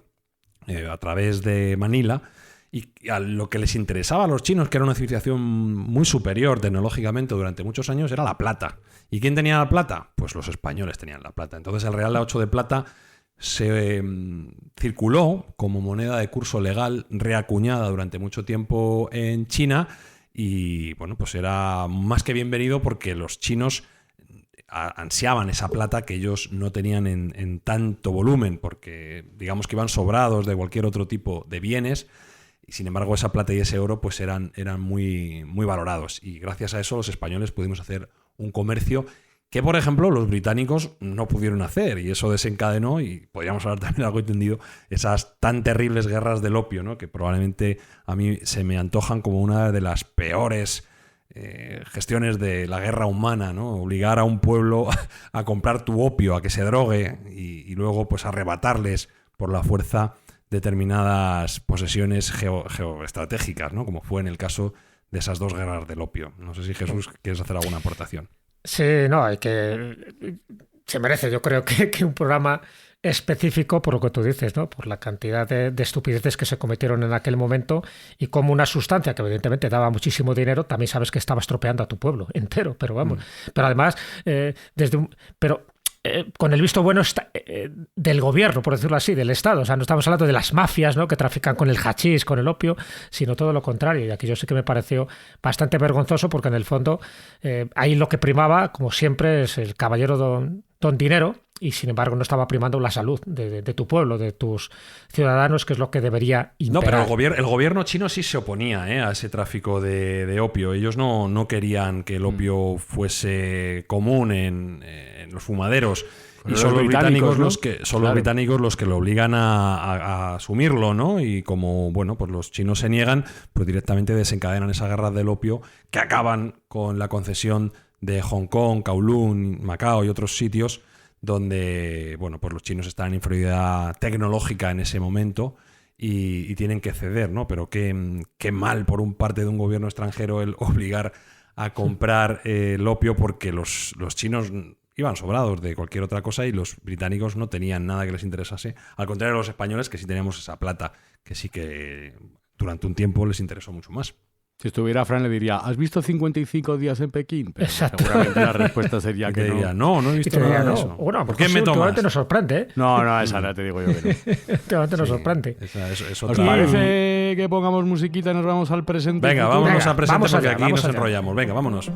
a través de Manila, y a lo que les interesaba a los chinos, que era una civilización muy superior tecnológicamente durante muchos años, era la plata. ¿Y quién tenía la plata? Pues los españoles tenían la plata. Entonces el real A8 de plata se circuló como moneda de curso legal reacuñada durante mucho tiempo en China, y bueno, pues era más que bienvenido porque los chinos ansiaban esa plata que ellos no tenían en tanto volumen, porque digamos que iban sobrados de cualquier otro tipo de bienes. Y sin embargo, esa plata y ese oro pues eran muy, muy valorados. Y gracias a eso los españoles pudimos hacer un comercio que, por ejemplo, los británicos no pudieron hacer. Y eso desencadenó, y podríamos hablar también algo entendido, esas tan terribles guerras del opio, ¿no? Que probablemente a mí se me antojan como una de las peores gestiones de la guerra humana, ¿no? Obligar a un pueblo a comprar tu opio, a que se drogue y luego pues arrebatarles por la fuerza determinadas posesiones geoestratégicas, ¿no? Como fue en el caso de esas dos guerras del opio. No sé si, Jesús, quieres hacer alguna aportación. Sí, no, hay que... Se merece, yo creo que un programa específico por lo que tú dices, ¿no? Por la cantidad de estupideces que se cometieron en aquel momento, y como una sustancia que evidentemente daba muchísimo dinero, también sabes que estaba estropeando a tu pueblo entero, pero vamos. Pero además, con el visto bueno del gobierno, por decirlo así, del Estado. O sea, no estamos hablando de las mafias, ¿no?, que trafican con el hachís, con el opio, sino todo lo contrario. Y aquí yo sí que me pareció bastante vergonzoso, porque en el fondo ahí lo que primaba, como siempre, es el caballero don dinero, y sin embargo no estaba primando la salud de tu pueblo, de tus ciudadanos, que es lo que debería imperar. No, pero el gobierno chino sí se oponía a ese tráfico de opio. Ellos no querían que el opio fuese común en los fumaderos. Y son los británicos, ¿no? Los británicos los que lo obligan a asumirlo, ¿no? Y como, bueno, pues los chinos se niegan, pues directamente desencadenan esas guerras del opio que acaban con la concesión de Hong Kong, Kowloon, Macao y otros sitios donde, bueno, pues los chinos están en inferioridad tecnológica en ese momento y tienen que ceder, ¿no? Pero qué mal por un parte de un gobierno extranjero el obligar a comprar el opio, porque los chinos iban sobrados de cualquier otra cosa y los británicos no tenían nada que les interesase, al contrario de los españoles, que sí teníamos esa plata, que sí que durante un tiempo les interesó mucho más. Si estuviera Fran le diría, ¿has visto 55 días en Pekín? Pero exacto. Seguramente la respuesta sería que diría, no he visto nada de eso. Bueno, ¿por qué me tomas? Nos sorprende, ¿eh? No, esa ya te digo yo que no. Últimamente nos sorprende. ¿Os parece que pongamos musiquita y nos vamos al presente? Venga, vámonos al presente, porque allá, aquí nos enrollamos. Venga, vámonos.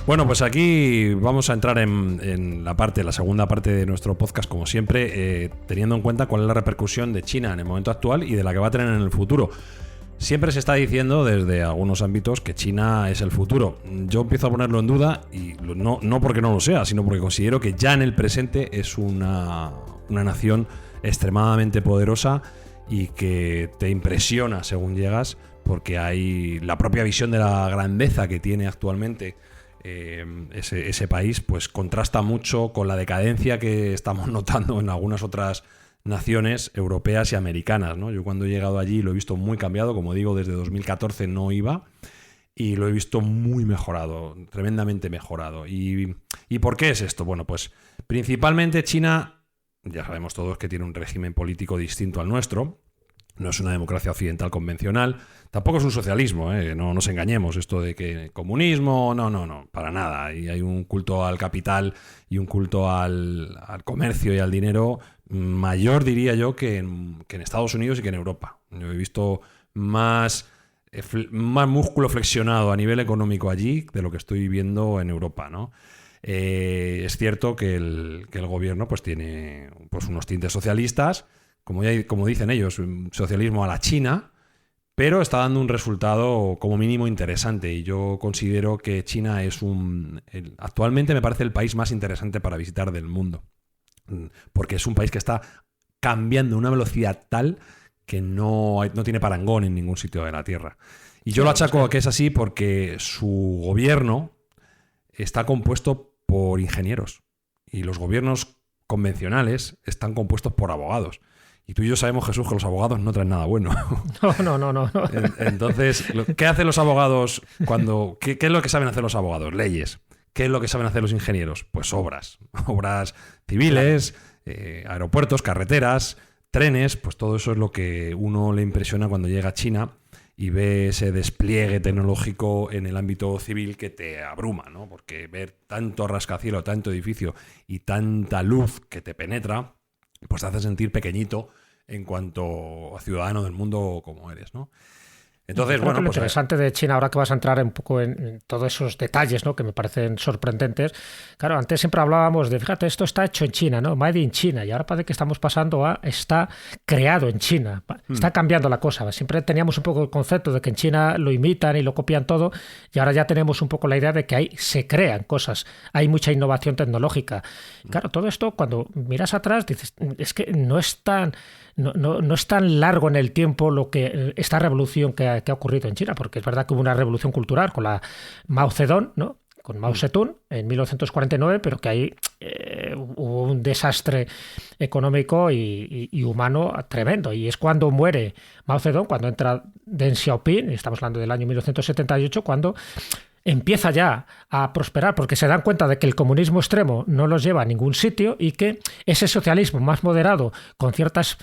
Bueno, pues aquí vamos a entrar en la segunda parte de nuestro podcast, como siempre, teniendo en cuenta cuál es la repercusión de China en el momento actual y de la que va a tener en el futuro. Siempre se está diciendo desde algunos ámbitos que China es el futuro. Yo empiezo a ponerlo en duda, y no porque no lo sea, sino porque considero que ya en el presente es una nación extremadamente poderosa y que te impresiona según llegas, porque hay la propia visión de la grandeza que tiene actualmente ese país, pues contrasta mucho con la decadencia que estamos notando en algunas otras naciones europeas y americanas, ¿no? Yo cuando he llegado allí lo he visto muy cambiado, como digo, desde 2014 no iba, y lo he visto muy mejorado, tremendamente mejorado. ¿Y por qué es esto? Bueno, pues principalmente China, ya sabemos todos que tiene un régimen político distinto al nuestro, no es una democracia occidental convencional, tampoco es un socialismo, no nos engañemos, esto de que comunismo, no, para nada. Y hay un culto al capital y un culto al comercio y al dinero mayor, diría yo, que en Estados Unidos y que en Europa. Yo he visto más músculo flexionado a nivel económico allí de lo que estoy viendo en Europa, ¿no? Es cierto que el gobierno pues tiene pues unos tintes socialistas, como dicen ellos, un socialismo a la China, pero está dando un resultado como mínimo interesante, y yo considero que China es actualmente me parece el país más interesante para visitar del mundo, porque es un país que está cambiando a una velocidad tal que no tiene parangón en ningún sitio de la Tierra. Y yo lo achaco a que es así porque su gobierno está compuesto por ingenieros, y los gobiernos convencionales están compuestos por abogados. Y tú y yo sabemos, Jesús, que los abogados no traen nada bueno. No. Entonces, ¿qué hacen los abogados ¿Qué es lo que saben hacer los abogados? Leyes. ¿Qué es lo que saben hacer los ingenieros? Pues obras. Obras civiles, aeropuertos, carreteras, trenes. Pues todo eso es lo que uno le impresiona cuando llega a China y ve ese despliegue tecnológico en el ámbito civil que te abruma, ¿no? Porque ver tanto rascacielos, tanto edificio y tanta luz que te penetra, pues te hace sentir pequeñito en cuanto a ciudadano del mundo como eres, ¿no? Entonces, bueno, lo interesante de China, ahora que vas a entrar un poco en todos esos detalles, ¿no?, que me parecen sorprendentes. Claro, antes siempre hablábamos de, fíjate, esto está hecho en China, ¿no? Made in China, y ahora parece que estamos pasando a está creado en China. Está cambiando la cosa. Siempre teníamos un poco el concepto de que en China lo imitan y lo copian todo, y ahora ya tenemos un poco la idea de que ahí se crean cosas, hay mucha innovación tecnológica. Claro, todo esto, cuando miras atrás, dices, es que no es tan largo en el tiempo esta revolución que ha ocurrido en China, porque es verdad que hubo una revolución cultural con la Mao Zedong, ¿no?, con Mao Zedong en 1949, pero que ahí hubo un desastre económico y humano tremendo. Y es cuando muere Mao Zedong, cuando entra Deng Xiaoping, estamos hablando del año 1978, cuando empieza ya a prosperar, porque se dan cuenta de que el comunismo extremo no los lleva a ningún sitio y que ese socialismo más moderado, con ciertas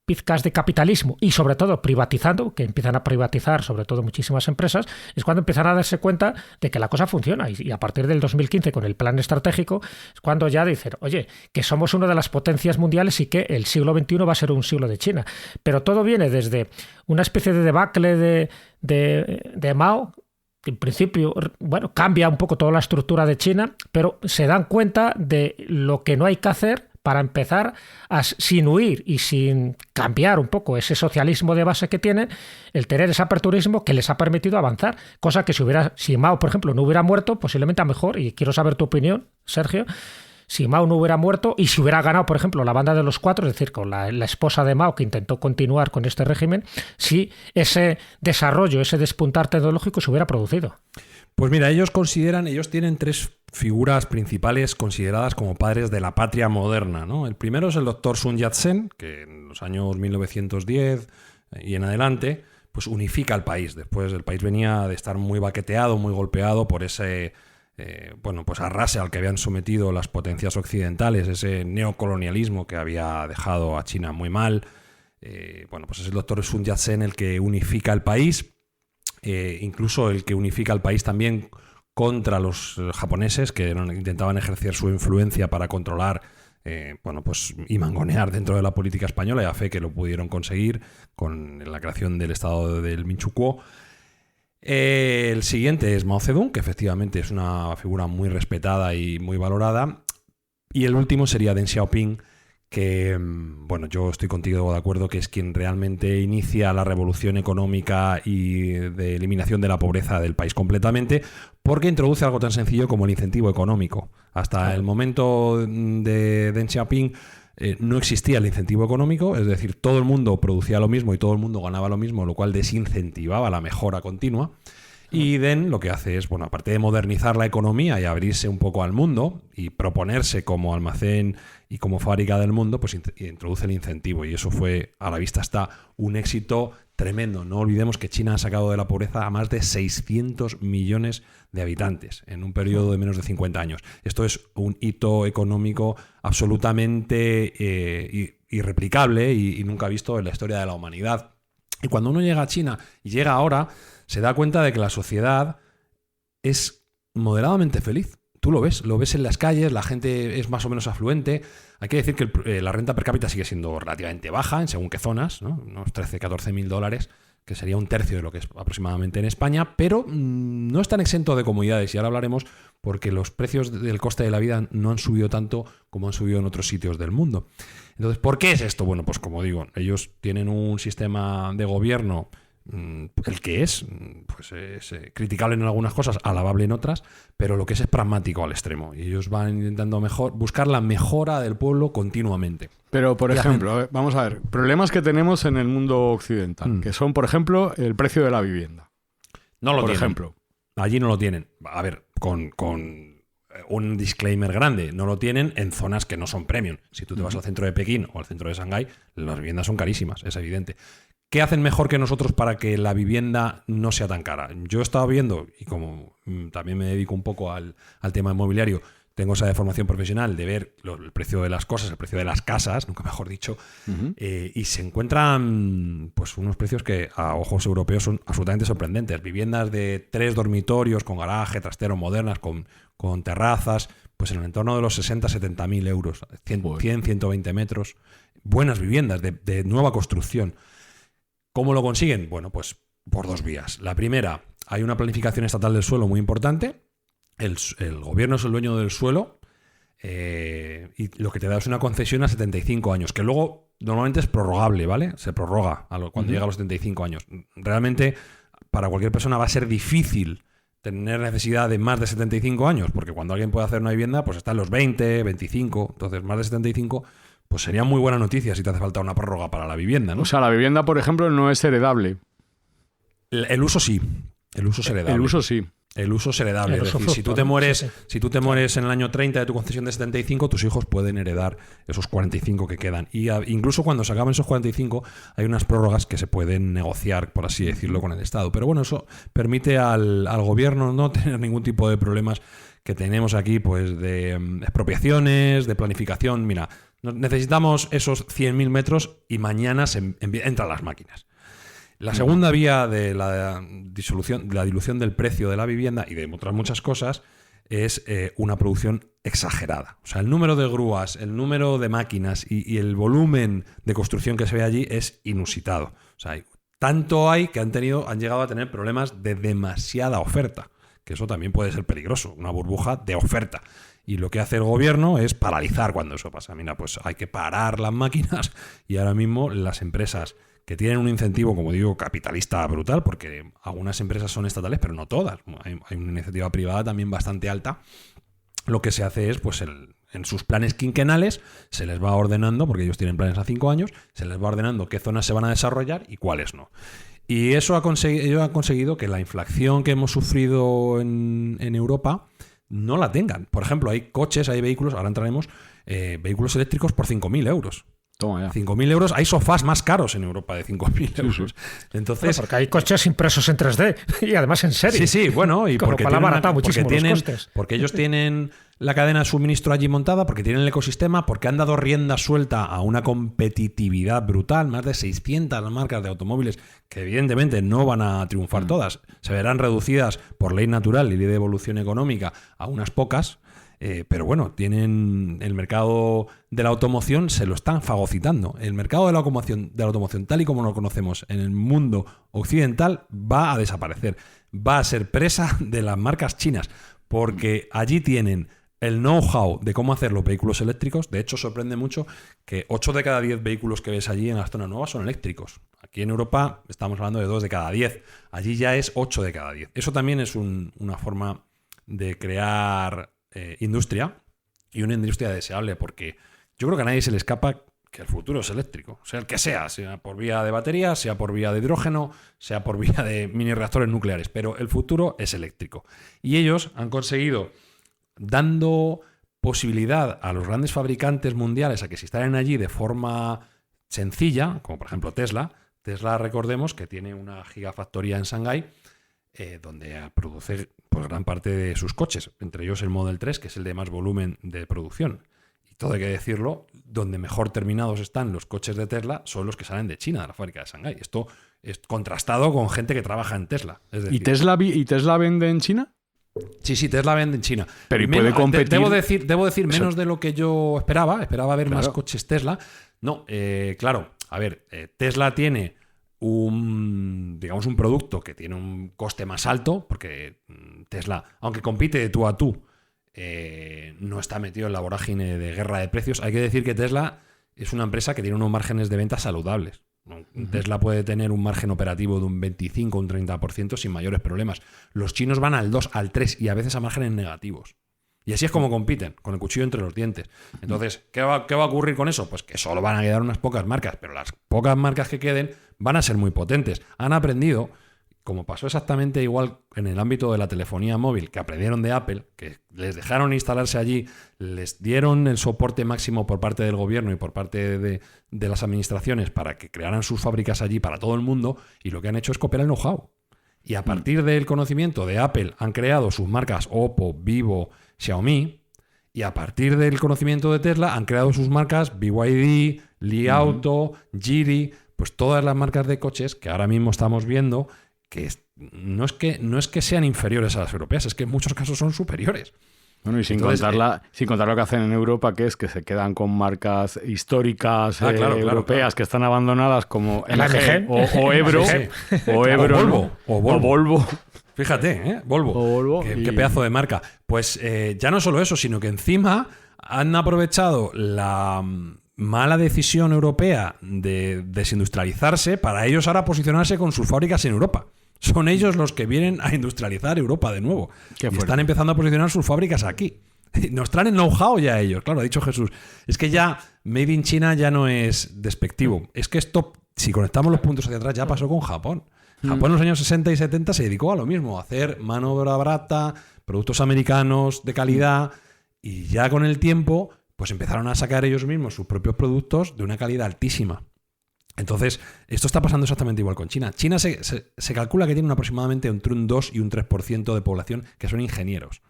pizcas de capitalismo y sobre todo privatizando, que empiezan a privatizar sobre todo muchísimas empresas, es cuando empiezan a darse cuenta de que la cosa funciona. Y a partir del 2015, con el plan estratégico, es cuando ya dicen, oye, que somos una de las potencias mundiales y que el siglo XXI va a ser un siglo de China. Pero todo viene desde una especie de debacle de Mao, que en principio, bueno, cambia un poco toda la estructura de China, pero se dan cuenta de lo que no hay que hacer para empezar sin huir y sin cambiar un poco ese socialismo de base que tienen, el tener ese aperturismo que les ha permitido avanzar, cosa que si Mao, por ejemplo, no hubiera muerto, posiblemente a mejor, y quiero saber tu opinión, Sergio, si Mao no hubiera muerto y si hubiera ganado, por ejemplo, la banda de los cuatro, es decir, con la esposa de Mao que intentó continuar con este régimen, si ese desarrollo, ese despuntar tecnológico se hubiera producido. Pues mira, ellos tienen tres figuras principales consideradas como padres de la patria moderna, ¿no? El primero es el doctor Sun Yat-sen, que en los años 1910 y en adelante pues unifica el país. Después el país venía de estar muy baqueteado, muy golpeado por ese pues arrase al que habían sometido las potencias occidentales, ese neocolonialismo que había dejado a China muy mal. Pues es el doctor Sun Yat-sen el que unifica el país, incluso el que unifica el país también contra los japoneses, que intentaban ejercer su influencia para controlar y mangonear dentro de la política española, y a fe que lo pudieron conseguir con la creación del estado del Minchukuo. El siguiente es Mao Zedong, que efectivamente es una figura muy respetada y muy valorada. Y el último sería Deng Xiaoping, que, yo estoy contigo de acuerdo que es quien realmente inicia la revolución económica y de eliminación de la pobreza del país completamente, porque introduce algo tan sencillo como el incentivo económico. Hasta el momento de Deng Xiaoping no existía el incentivo económico, es decir, todo el mundo producía lo mismo y todo el mundo ganaba lo mismo, lo cual desincentivaba la mejora continua. Y Deng lo que hace es, aparte de modernizar la economía y abrirse un poco al mundo y proponerse como almacén y como fábrica del mundo, pues introduce el incentivo, y eso fue, a la vista está, un éxito tremendo. No olvidemos que China ha sacado de la pobreza a más de 600 millones de habitantes en un periodo de menos de 50 años. Esto es un hito económico absolutamente irreplicable y nunca visto en la historia de la humanidad. Y cuando uno llega a China y llega ahora, se da cuenta de que la sociedad es moderadamente feliz. Tú lo ves en las calles, la gente es más o menos afluente. Hay que decir que la renta per cápita sigue siendo relativamente baja en según qué zonas, ¿no? Unos 13-14 mil dólares, que sería un tercio de lo que es aproximadamente en España, pero no están exentos de comodidades, y ahora hablaremos porque los precios del coste de la vida no han subido tanto como han subido en otros sitios del mundo. Entonces, ¿por qué es esto? Bueno, pues como digo, ellos tienen un sistema de gobierno, el que es, pues es criticable en algunas cosas, alabable en otras, pero lo que es pragmático al extremo. Y ellos van intentando buscar la mejora del pueblo continuamente. Pero, por ejemplo, vamos a ver, problemas que tenemos en el mundo occidental, que son, por ejemplo, el precio de la vivienda. No lo por tienen. Ejemplo. Allí no lo tienen. A ver, con un disclaimer grande, no lo tienen en zonas que no son premium. Si tú te vas al centro de Pekín o al centro de Shanghái, las viviendas son carísimas, es evidente. ¿Qué hacen mejor que nosotros para que la vivienda no sea tan cara? Yo he estado viendo, y como también me dedico un poco al tema inmobiliario, tengo esa formación profesional de ver el precio de las cosas, el precio de las casas, nunca mejor dicho, y se encuentran pues unos precios que a ojos europeos son absolutamente sorprendentes. Viviendas de 3 dormitorios, con garaje, trastero, modernas, con terrazas, pues en el entorno de los 60-70 mil euros, 100-120 metros. Buenas viviendas de nueva construcción. ¿Cómo lo consiguen? Bueno, pues por 2 vías. La primera, hay una planificación estatal del suelo muy importante. El gobierno es el dueño del suelo y lo que te da es una concesión a 75 años, que luego normalmente es prorrogable, ¿vale? Se prorroga cuando llega a los 75 años. Realmente, para cualquier persona va a ser difícil tener necesidad de más de 75 años, porque cuando alguien puede hacer una vivienda, pues está en los 20, 25, entonces más de 75... pues sería muy buena noticia si te hace falta una prórroga para la vivienda, ¿no? O sea, la vivienda, por ejemplo, no es heredable. El uso sí. El uso es heredable. El uso sí. El uso es heredable. Es decir, si tú te mueres en el año 30 de tu concesión de 75, tus hijos pueden heredar esos 45 que quedan. Y incluso cuando se acaben esos 45, hay unas prórrogas que se pueden negociar, por así decirlo, con el Estado. Pero bueno, eso permite al gobierno no tener ningún tipo de problemas que tenemos aquí, pues de expropiaciones, de planificación. Mira, necesitamos esos 100.000 metros y mañana entran las máquinas. La segunda vía de la dilución del precio de la vivienda y de otras muchas cosas es una producción exagerada. O sea, el número de grúas, el número de máquinas y el volumen de construcción que se ve allí es inusitado. O sea, tanto hay que han llegado a tener problemas de demasiada oferta, que eso también puede ser peligroso, una burbuja de oferta. Y lo que hace el gobierno es paralizar cuando eso pasa. Mira, pues hay que parar las máquinas y ahora mismo las empresas que tienen un incentivo, como digo, capitalista brutal, porque algunas empresas son estatales, pero no todas. Hay una iniciativa privada también bastante alta. Lo que se hace es, pues en sus planes quinquenales, se les va ordenando, porque ellos tienen planes a 5 años, se les va ordenando qué zonas se van a desarrollar y cuáles no. Y eso ha conseguido que la inflación que hemos sufrido en Europa no la tengan. Por ejemplo, hay vehículos, ahora entraremos, vehículos eléctricos por 5.000 euros. Toma ya. 5.000 euros. Hay sofás más caros en Europa de 5.000 euros. Entonces, porque hay coches impresos en 3D y además en serie. Sí, bueno, y porque han abaratado muchísimo los costes. Porque ellos tienen la cadena de suministro allí montada, porque tienen el ecosistema, porque han dado rienda suelta a una competitividad brutal, más de 600 marcas de automóviles que evidentemente no van a triunfar todas, se verán reducidas por ley natural y ley de evolución económica a unas pocas. Pero bueno, tienen el mercado de la automoción, se lo están fagocitando. El mercado de la automoción, tal y como lo conocemos en el mundo occidental, va a desaparecer. Va a ser presa de las marcas chinas, porque allí tienen el know-how de cómo hacer los vehículos eléctricos. De hecho, sorprende mucho que 8 de cada 10 vehículos que ves allí en las zonas nuevas son eléctricos. Aquí en Europa estamos hablando de 2 de cada 10. Allí ya es 8 de cada 10. Eso también es una forma de crear industria, y una industria deseable, porque yo creo que a nadie se le escapa que el futuro es eléctrico, o sea el que sea por vía de baterías, sea por vía de hidrógeno, sea por vía de mini reactores nucleares, pero el futuro es eléctrico. Y ellos han conseguido, dando posibilidad a los grandes fabricantes mundiales a que se instalen allí de forma sencilla, como por ejemplo Tesla, recordemos que tiene una gigafactoría en Shanghái, donde produce pues gran parte de sus coches, entre ellos el Model 3, que es el de más volumen de producción. Y todo hay que decirlo, donde mejor terminados están los coches de Tesla son los que salen de China, de la fábrica de Shanghái. Esto es contrastado con gente que trabaja en Tesla. Es decir, ¿Y Tesla vende en China? Sí, Tesla vende en China. Pero puede competir. Debo decir menos de lo que yo esperaba. Esperaba ver más coches Tesla. No, claro. A ver, Tesla tiene un producto que tiene un coste más alto, porque Tesla, aunque compite de tú a tú, no está metido en la vorágine de guerra de precios. Hay que decir que Tesla es una empresa que tiene unos márgenes de venta saludables. Tesla puede tener un margen operativo de un 25 o un 30% sin mayores problemas. Los chinos van al 2, al 3 y a veces a márgenes negativos. Y así es como compiten, con el cuchillo entre los dientes. Entonces, ¿qué va a ocurrir con eso? Pues que solo van a quedar unas pocas marcas, pero las pocas marcas que queden van a ser muy potentes. Han aprendido, como pasó exactamente igual en el ámbito de la telefonía móvil, que aprendieron de Apple, que les dejaron instalarse allí, les dieron el soporte máximo por parte del gobierno y por parte de las administraciones para que crearan sus fábricas allí para todo el mundo, y lo que han hecho es copiar el know-how. Y a partir del conocimiento de Apple han creado sus marcas Oppo, Vivo, Xiaomi, y a partir del conocimiento de Tesla han creado sus marcas BYD, Li Auto, Geely, pues todas las marcas de coches que ahora mismo estamos viendo que no es que sean inferiores a las europeas, es que en muchos casos son superiores. Bueno, y sin contar lo que hacen en Europa, que es que se quedan con marcas históricas europeas que están abandonadas como LG o Ebro, o Volvo. Fíjate, Volvo. Qué pedazo de marca. Pues ya no solo eso, sino que encima han aprovechado la mala decisión europea de desindustrializarse para ellos ahora posicionarse con sus fábricas en Europa. Son ellos los que vienen a industrializar Europa de nuevo. Y están empezando a posicionar sus fábricas aquí. Nos traen el know-how ya ellos. Claro, ha dicho Jesús. Es que ya Made in China ya no es despectivo. Es que esto, si conectamos los puntos hacia atrás, ya pasó con Japón. Japón en los años 60 y 70 se dedicó a lo mismo, a hacer mano de obra barata, productos americanos de calidad, y ya con el tiempo pues empezaron a sacar ellos mismos sus propios productos de una calidad altísima. Entonces, esto está pasando exactamente igual con China. China se calcula que tiene aproximadamente entre un 2 y un 3% de población que son ingenieros.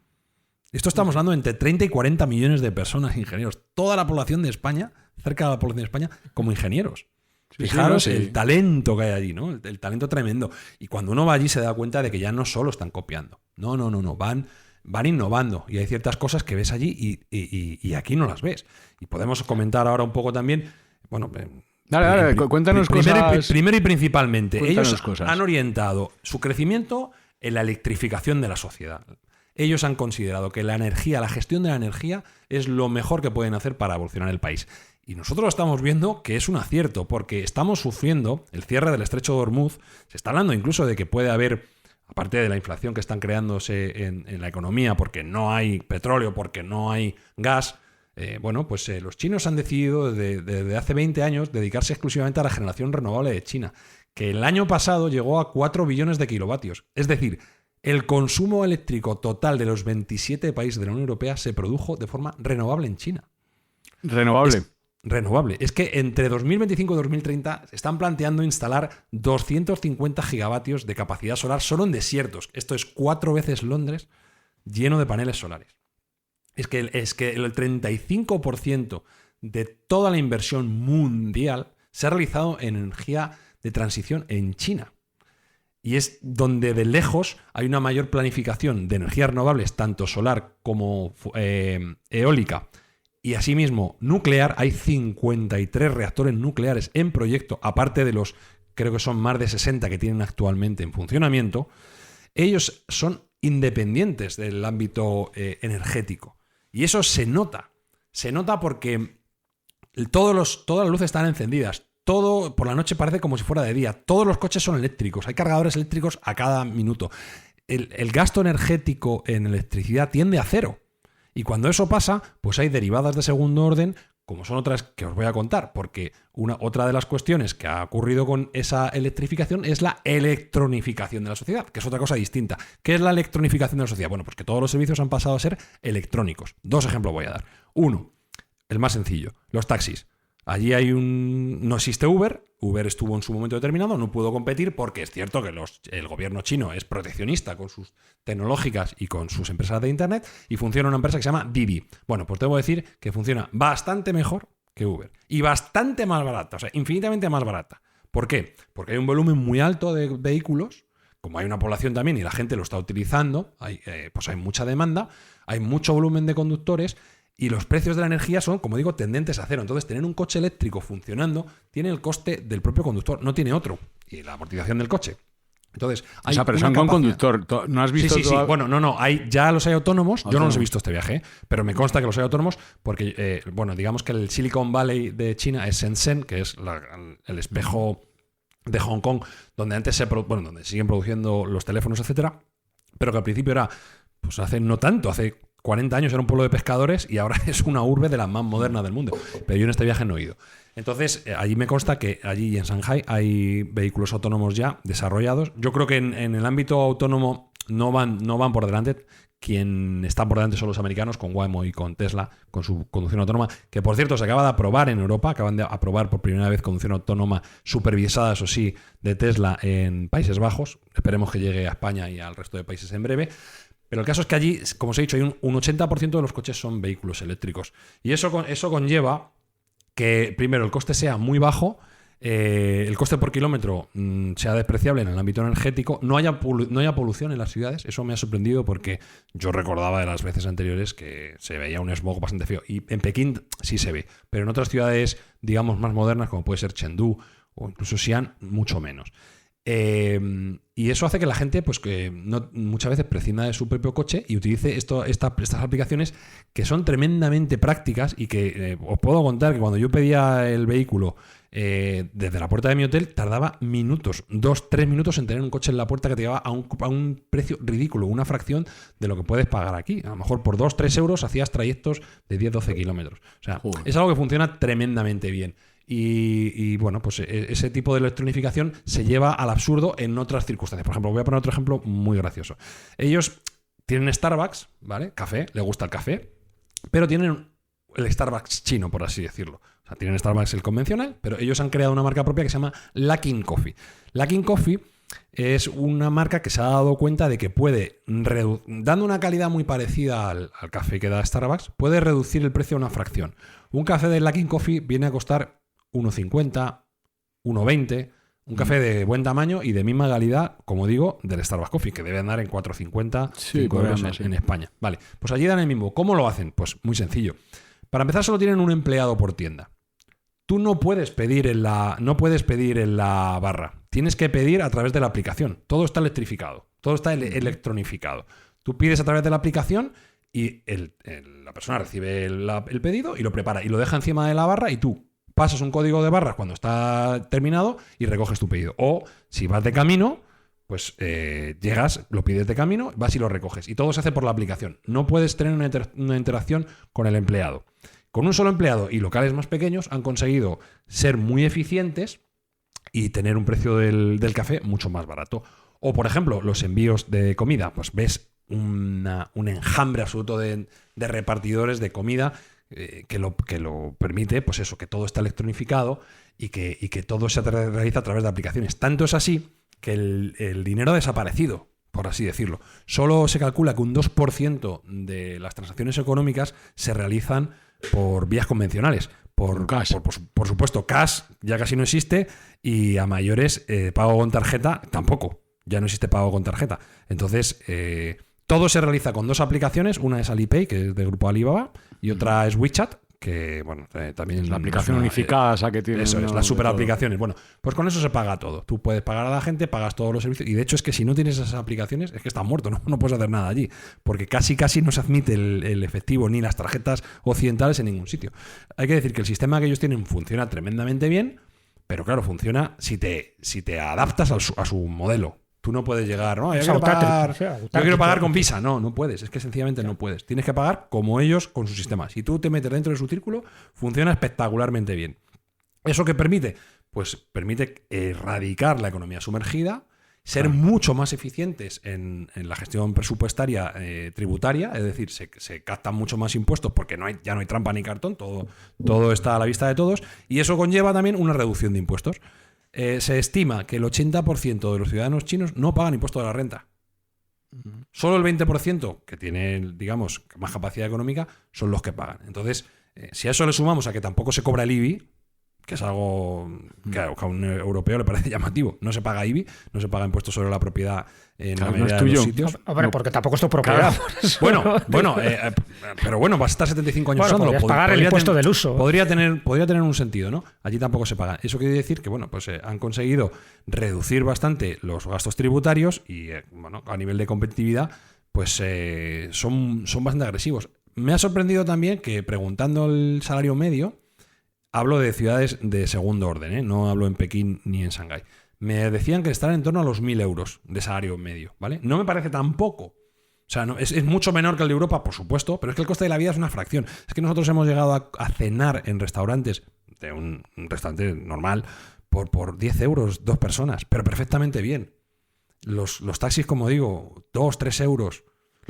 Esto estamos hablando de entre 30 y 40 millones de personas ingenieros. Toda la población de España, cerca de la población de España, como ingenieros. Fijaros el talento que hay allí, ¿no? El talento tremendo. Y cuando uno va allí se da cuenta de que ya no solo están copiando. No. Van innovando. Y hay ciertas cosas que ves allí y aquí no las ves. Y podemos comentar ahora un poco también. Bueno, dale, cuéntanos cosas. Primero y principalmente, ellos han orientado su crecimiento en la electrificación de la sociedad. Ellos han considerado que la gestión de la energía es lo mejor que pueden hacer para evolucionar el país. Y nosotros estamos viendo que es un acierto, porque estamos sufriendo el cierre del estrecho de Hormuz. Se está hablando incluso de que puede haber, aparte de la inflación que están creándose en la economía, porque no hay petróleo, porque no hay gas, los chinos han decidido desde hace 20 años dedicarse exclusivamente a la generación renovable de China, que el año pasado llegó a 4 billones de kilovatios. Es decir, el consumo eléctrico total de los 27 países de la Unión Europea se produjo de forma renovable en China. Renovable. Es que entre 2025 y 2030 se están planteando instalar 250 gigavatios de capacidad solar solo en desiertos. Esto es 4 veces Londres lleno de paneles solares. Es que el 35% de toda la inversión mundial se ha realizado en energía de transición en China. Y es donde de lejos hay una mayor planificación de energías renovables, tanto solar como eólica. Y asimismo, nuclear, hay 53 reactores nucleares en proyecto, aparte de los, creo que son más de 60 que tienen actualmente en funcionamiento. Ellos son independientes del ámbito energético. Y eso se nota. Se nota porque todas las luces están encendidas. Todo por la noche parece como si fuera de día. Todos los coches son eléctricos. Hay cargadores eléctricos a cada minuto. El gasto energético en electricidad tiende a cero. Y cuando eso pasa, pues hay derivadas de segundo orden, como son otras que os voy a contar, porque otra de las cuestiones que ha ocurrido con esa electrificación es la electronificación de la sociedad, que es otra cosa distinta. ¿Qué es la electronificación de la sociedad? Bueno, pues que todos los servicios han pasado a ser electrónicos. 2 ejemplos voy a dar. Uno, el más sencillo, los taxis. Allí no existe Uber. Uber estuvo en su momento determinado, no pudo competir porque es cierto que el gobierno chino es proteccionista con sus tecnológicas y con sus empresas de internet, y funciona una empresa que se llama Didi. Bueno, pues debo decir que funciona bastante mejor que Uber. Y bastante más barata, o sea, infinitamente más barata. ¿Por qué? Porque hay un volumen muy alto de vehículos, como hay una población también y la gente lo está utilizando, pues hay mucha demanda, hay mucho volumen de conductores y los precios de la energía son, como digo, tendentes a cero. Entonces, tener un coche eléctrico funcionando tiene el coste del propio conductor, no tiene otro. Y la amortización del coche. Entonces, o sea, pero son con conductor. ¿No has visto? Sí. Bueno, no. Ya los hay autónomos. Yo no los he visto este viaje, pero me consta que los hay autónomos porque, digamos que el Silicon Valley de China es Shenzhen, que es el espejo de Hong Kong, donde antes donde siguen produciendo los teléfonos, etcétera, pero que al principio era, pues hace 40 años era un pueblo de pescadores y ahora es una urbe de las más modernas del mundo. Pero yo en este viaje no he ido. Entonces, allí me consta que allí en Shanghai hay vehículos autónomos ya desarrollados. Yo creo que en el ámbito autónomo no van por delante. Quien está por delante son los americanos, con Waymo y con Tesla, con su conducción autónoma, que por cierto se acaba de aprobar en Europa, acaban de aprobar por primera vez conducción autónoma supervisada, eso sí, de Tesla en Países Bajos. Esperemos que llegue a España y al resto de países en breve. Pero el caso es que allí, como os he dicho, hay un 80% de los coches son vehículos eléctricos. Y eso conlleva que, primero, el coste sea muy bajo, el coste por kilómetro sea despreciable en el ámbito energético, no haya polución en las ciudades. Eso me ha sorprendido porque yo recordaba de las veces anteriores que se veía un smog bastante feo. Y en Pekín sí se ve, pero en otras ciudades, digamos, más modernas, como puede ser Chengdu o incluso Xi'an, mucho menos. Y eso hace que la gente, pues que muchas veces prescinda de su propio coche y utilice estas aplicaciones que son tremendamente prácticas y que os puedo contar que cuando yo pedía el vehículo desde la puerta de mi hotel tardaba minutos, 2-3 minutos en tener un coche en la puerta que te llevaba a un precio ridículo, una fracción de lo que puedes pagar aquí. A lo mejor por 2-3 euros hacías trayectos de 10-12 kilómetros. O sea, es algo que funciona tremendamente bien. Y bueno, pues ese tipo de electronificación se lleva al absurdo en otras circunstancias. Por ejemplo, voy a poner otro ejemplo muy gracioso. Ellos tienen Starbucks, ¿vale? Café, les gusta el café, pero tienen el Starbucks chino, por así decirlo. O sea, tienen Starbucks el convencional, pero ellos han creado una marca propia que se llama Luckin Coffee. Luckin Coffee es una marca que se ha dado cuenta de que puede, dando una calidad muy parecida al café que da Starbucks, puede reducir el precio a una fracción. Un café de Luckin Coffee viene a costar 1,50, 1,20, un café de buen tamaño y de misma calidad, como digo, del Starbucks Coffee, que debe andar en 4,50, 5 euros en España. Vale, pues allí dan el mismo. ¿Cómo lo hacen? Pues muy sencillo. Para empezar, solo tienen un empleado por tienda. Tú no puedes pedir en la barra. Tienes que pedir a través de la aplicación. Todo está electrificado, todo está electronificado. Tú pides a través de la aplicación y la persona recibe el pedido y lo prepara y lo deja encima de la barra y tú pasas un código de barras cuando está terminado y recoges tu pedido. O si vas de camino, pues llegas, lo pides de camino, vas y lo recoges. Y todo se hace por la aplicación. No puedes tener una interacción con el empleado. Con un solo empleado y locales más pequeños han conseguido ser muy eficientes y tener un precio del café mucho más barato. O, por ejemplo, los envíos de comida. Pues ves un enjambre absoluto de repartidores de comida que lo permite, pues eso, que todo está electronificado y que todo se realiza a través de aplicaciones. Tanto es así que el dinero ha desaparecido, por así decirlo. Solo se calcula que un 2% de las transacciones económicas se realizan por vías convencionales. Por cash. Por supuesto, cash ya casi no existe y a mayores pago con tarjeta tampoco. Ya no existe pago con tarjeta. Entonces, todo se realiza con dos aplicaciones. Una es Alipay, que es del grupo Alibaba, y otra es WeChat, que bueno, también es la aplicación unificada esa que tiene. Eso es, las super aplicaciones. Bueno, pues con eso se paga todo. Tú puedes pagar a la gente, pagas todos los servicios. Y de hecho es que si no tienes esas aplicaciones, es que estás muerto, no puedes hacer nada allí. Porque casi no se admite el efectivo ni las tarjetas occidentales en ningún sitio. Hay que decir que el sistema que ellos tienen funciona tremendamente bien, pero claro, funciona si te adaptas a su modelo. Tú no puedes llegar, no, yo quiero pagar con Visa. No puedes, es que sencillamente no puedes. Tienes que pagar como ellos con su sistema. Si tú te metes dentro de su círculo, funciona espectacularmente bien. ¿Eso qué permite? Pues permite erradicar la economía sumergida, ser mucho más eficientes en la gestión presupuestaria tributaria, es decir, se captan mucho más impuestos porque ya no hay trampa ni cartón, todo está a la vista de todos, y eso conlleva también una reducción de impuestos. Se estima que el 80% de los ciudadanos chinos no pagan impuesto de la renta. Solo el 20% que tienen, digamos, más capacidad económica son los que pagan. Entonces, Si a eso le sumamos a que tampoco se cobra el IBI, que es algo que a un europeo le parece llamativo. No se paga IBI, no se paga impuesto sobre la propiedad en la mayoría de los sitios. Hombre, porque tampoco es tu propiedad. Claro. Bueno, pero bueno, vas a estar 75 años usándolo. Pagar el impuesto del uso. Podría tener un sentido, ¿no? Allí tampoco se paga. Eso quiere decir que, bueno, pues han conseguido reducir bastante los gastos tributarios y, bueno, a nivel de competitividad, pues son bastante agresivos. Me ha sorprendido también que, preguntando el salario medio, hablo de ciudades de segundo orden, no hablo en Pekín ni en Shanghái. Me decían que estarán en torno a los 1.000 euros de salario medio, ¿vale? No me parece tan poco. O sea, no, es mucho menor que el de Europa, por supuesto, pero es que el coste de la vida es una fracción. Es que nosotros hemos llegado a cenar en restaurantes, de un restaurante normal, por 10 euros, 2 personas, pero perfectamente bien. Los taxis, como digo, 2, 3 euros.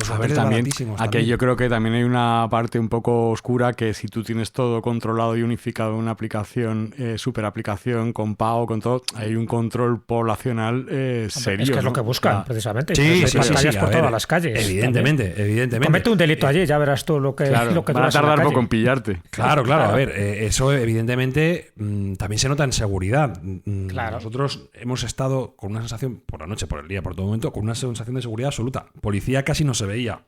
A ver, también, aquí yo creo que también hay una parte un poco oscura que si tú tienes todo controlado y unificado en una aplicación, super aplicación, con pago, con todo, hay un control poblacional serio. Es que es lo que buscan, precisamente. Sí, las calles por todas las calles. Evidentemente. Comete un delito allí, ya verás tú lo que van a tardar poco en pillarte. Claro. A ver, eso evidentemente también se nota en seguridad. Claro. Nosotros hemos estado con una sensación, por la noche, por el día, por todo momento, con una sensación de seguridad absoluta. Policía casi no se veía.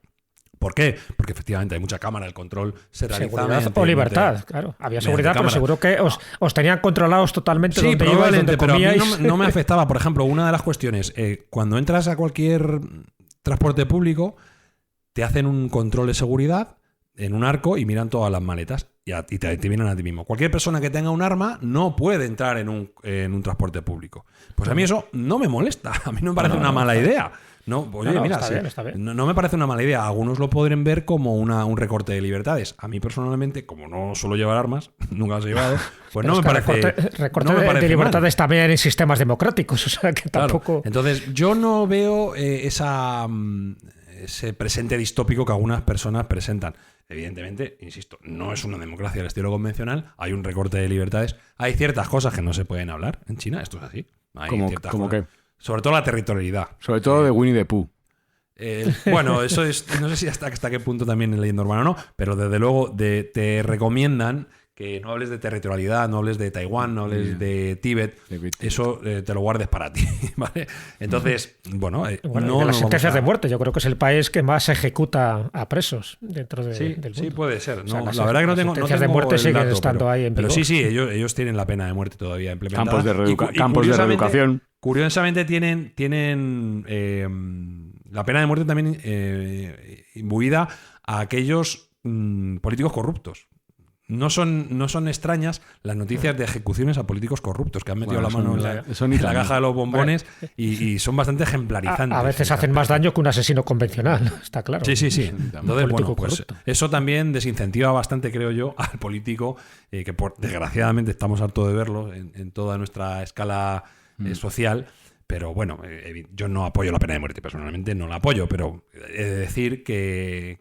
¿Por qué? Porque efectivamente hay mucha cámara, el control se realiza. Seguridad o libertad, claro. Había seguridad, pero seguro que os tenían controlados totalmente donde ibais, donde comíais. Pero a mí no me afectaba. Por ejemplo, una de las cuestiones, cuando entras a cualquier transporte público, te hacen un control de seguridad en un arco y miran todas las maletas y te vienen a ti mismo. Cualquier persona que tenga un arma no puede entrar en un transporte público. Pues a mí eso no me molesta. A mí no me parece una mala idea. No, oye, mira, está bien. No me parece una mala idea. Algunos lo podrían ver como un recorte de libertades. A mí personalmente, como no suelo llevar armas, nunca las he llevado, pues no me parece. Recorte de libertades mal. También en sistemas democráticos, o sea que tampoco. Claro. Entonces, yo no veo ese presente distópico que algunas personas presentan. Evidentemente, insisto, no es una democracia al estilo convencional. Hay un recorte de libertades. Hay ciertas cosas que no se pueden hablar en China. Esto es así. Hay ciertas cosas. ¿Qué? Sobre todo la territorialidad. Sobre todo de Winnie the Pooh. Bueno, eso es. No sé si hasta qué punto también en leyenda urbana o no, pero desde luego te recomiendan que no hables de territorialidad, no hables de Taiwán, no hables de Tíbet. Eso te lo guardes para ti, ¿vale? Entonces, bueno, no las sentencias de muerte. Yo creo que es el país que más ejecuta a presos dentro del mundo. Sí, puede ser. No, o sea, la verdad que no tengo. Sentencias de muerte siguen dato, estando ahí en vigor. Pero sí, ellos tienen la pena de muerte todavía implementada. Campos de reeducación. Curiosamente tienen la pena de muerte también imbuida a aquellos políticos corruptos. No son extrañas las noticias de ejecuciones a políticos corruptos que han metido la mano en la caja de los bombones y son bastante ejemplarizantes. A veces hacen más daño que un asesino convencional, está claro. Sí. Entonces, bueno, pues eso también desincentiva bastante, creo yo, al político, que desgraciadamente estamos hartos de verlo en toda nuestra escala social. Pero bueno, yo no apoyo la pena de muerte, personalmente no la apoyo, pero he de decir que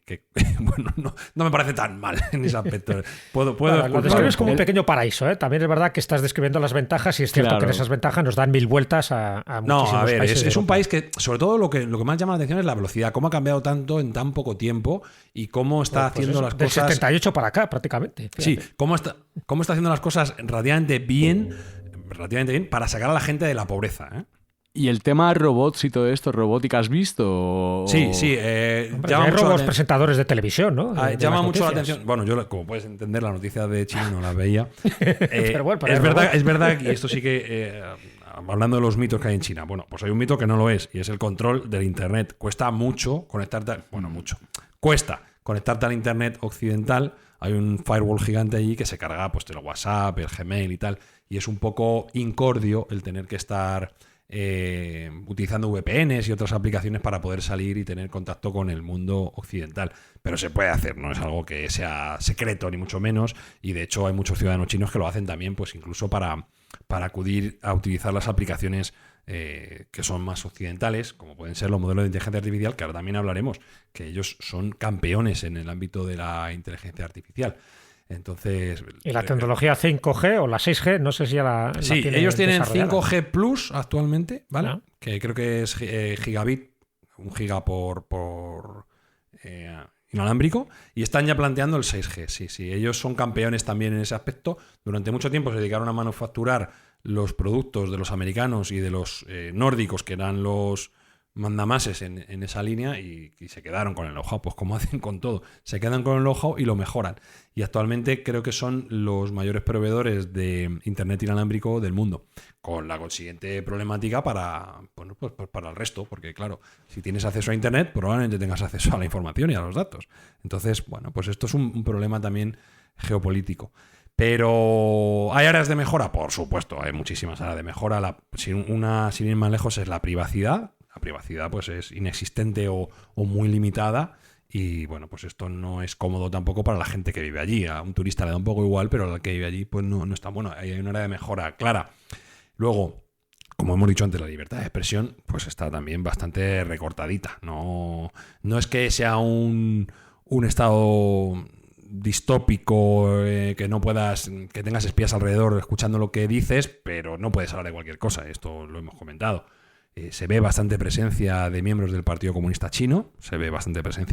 bueno, no me parece tan mal en ese aspecto. Lo describes como un pequeño paraíso, ¿eh? También es verdad que estás describiendo las ventajas y es cierto que esas ventajas nos dan mil vueltas a muchísimos países. Es un país que, sobre todo, lo que más llama la atención es la velocidad, cómo ha cambiado tanto en tan poco tiempo y cómo está haciendo las cosas. Del 78 para acá, prácticamente. Fíjate. Sí, cómo está haciendo las cosas relativamente bien para sacar a la gente de la pobreza, ¿eh? ¿Y el tema robots y todo esto, robótica, has visto? Sí. Hombre, hay robots presentadores de televisión, ¿no? Llama mucho la atención. Bueno, yo, como puedes entender, la noticia de China no la veía. Pero bueno, es verdad, y esto sí que... hablando de los mitos que hay en China, bueno, pues hay un mito que no lo es, y es el control del Internet. Cuesta mucho conectarte... Cuesta conectarte al Internet occidental. Hay un firewall gigante allí que se carga pues el WhatsApp, el Gmail y tal, y es un poco incordio el tener que estar... utilizando VPNs y otras aplicaciones para poder salir y tener contacto con el mundo occidental. Pero se puede hacer, no es algo que sea secreto ni mucho menos, y de hecho hay muchos ciudadanos chinos que lo hacen también, pues incluso para acudir a utilizar las aplicaciones que son más occidentales, como pueden ser los modelos de inteligencia artificial, que ahora también hablaremos, que ellos son campeones en el ámbito de la inteligencia artificial. Entonces, y la tecnología 5G o la 6G, no sé si ya la sí, ellos tienen 5G Plus actualmente, ¿vale? Que creo que es gigabit, 1 giga por inalámbrico y están ya planteando el 6G. Sí, ellos son campeones también en ese aspecto. Durante mucho tiempo se dedicaron a manufacturar los productos de los americanos y de los nórdicos, que eran los mandamases en esa línea, y se quedaron con el know-how, pues como hacen con todo, se quedan con el know-how y lo mejoran. Y actualmente creo que son los mayores proveedores de internet inalámbrico del mundo, con la consiguiente problemática para el resto, porque claro, si tienes acceso a internet, probablemente tengas acceso a la información y a los datos. Entonces, bueno, pues esto es un problema también geopolítico. Pero ¿hay áreas de mejora? Por supuesto, hay muchísimas áreas de mejora. Sin ir más lejos, es la privacidad. La privacidad pues es inexistente o muy limitada, y bueno, pues esto no es cómodo tampoco para la gente que vive allí. A un turista le da un poco igual, pero a la que vive allí pues no es tan bueno. Hay una área de mejora clara. Luego, como hemos dicho antes, la libertad de expresión pues está también bastante recortadita. No es que sea un estado distópico, que no puedas, que tengas espías alrededor escuchando lo que dices, pero no puedes hablar de cualquier cosa. Esto lo hemos comentado. Se ve bastante presencia de miembros del Partido Comunista Chino,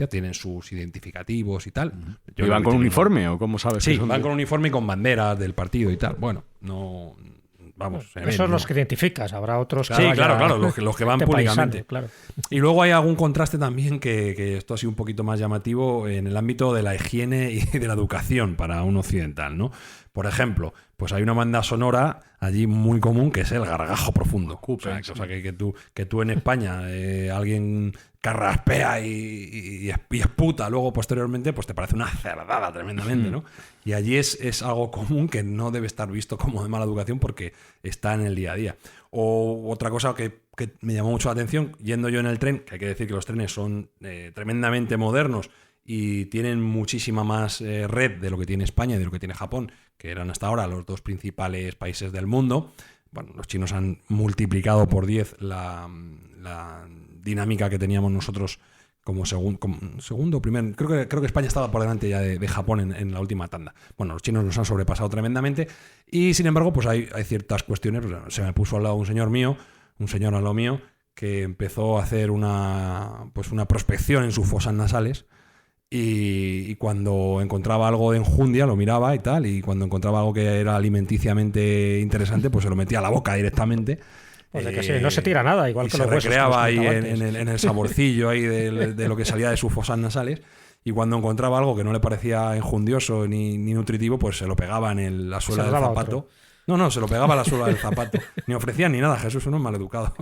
tienen sus identificativos y tal. ¿Y van con uniforme o cómo sabes? Sí, van con uniforme y con banderas del partido y tal. Bueno, no... Vamos, esos son los que identificas, habrá otros que... Sí, claro, los que van públicamente. Claro. Y luego hay algún contraste también, que esto ha sido un poquito más llamativo en el ámbito de la higiene y de la educación para un occidental, ¿no? Por ejemplo, pues hay una banda sonora allí muy común que es el gargajo profundo. O sea, que tú en España alguien carraspea y esputa, luego posteriormente pues te parece una cerdada tremendamente, ¿no? Y allí es algo común que no debe estar visto como de mala educación porque está en el día a día. O otra cosa que me llamó mucho la atención, yendo yo en el tren, que hay que decir que los trenes son tremendamente modernos y tienen muchísima más red de lo que tiene España y de lo que tiene Japón, que eran hasta ahora los dos principales países del mundo. Bueno, los chinos han multiplicado por 10 la dinámica que teníamos nosotros como segundo, primer. Creo que España estaba por delante ya de Japón en la última tanda. Bueno, los chinos nos han sobrepasado tremendamente y, sin embargo, pues hay ciertas cuestiones. Pues, se me puso al lado un señor al lado mío, que empezó a hacer una prospección en sus fosas nasales. Y cuando encontraba algo de enjundia lo miraba y tal, y cuando encontraba algo que era alimenticiamente interesante pues se lo metía a la boca directamente. Pues de que sí, no se tira nada, igual que los huesos. Se recreaba ahí en el saborcillo ahí de lo que salía de sus fosas nasales, y cuando encontraba algo que no le parecía enjundioso ni nutritivo, pues se lo pegaba en la suela del zapato. Otro. No, se lo pegaba a la suela del zapato. Ni ofrecían ni nada, Jesús, unos maleducados.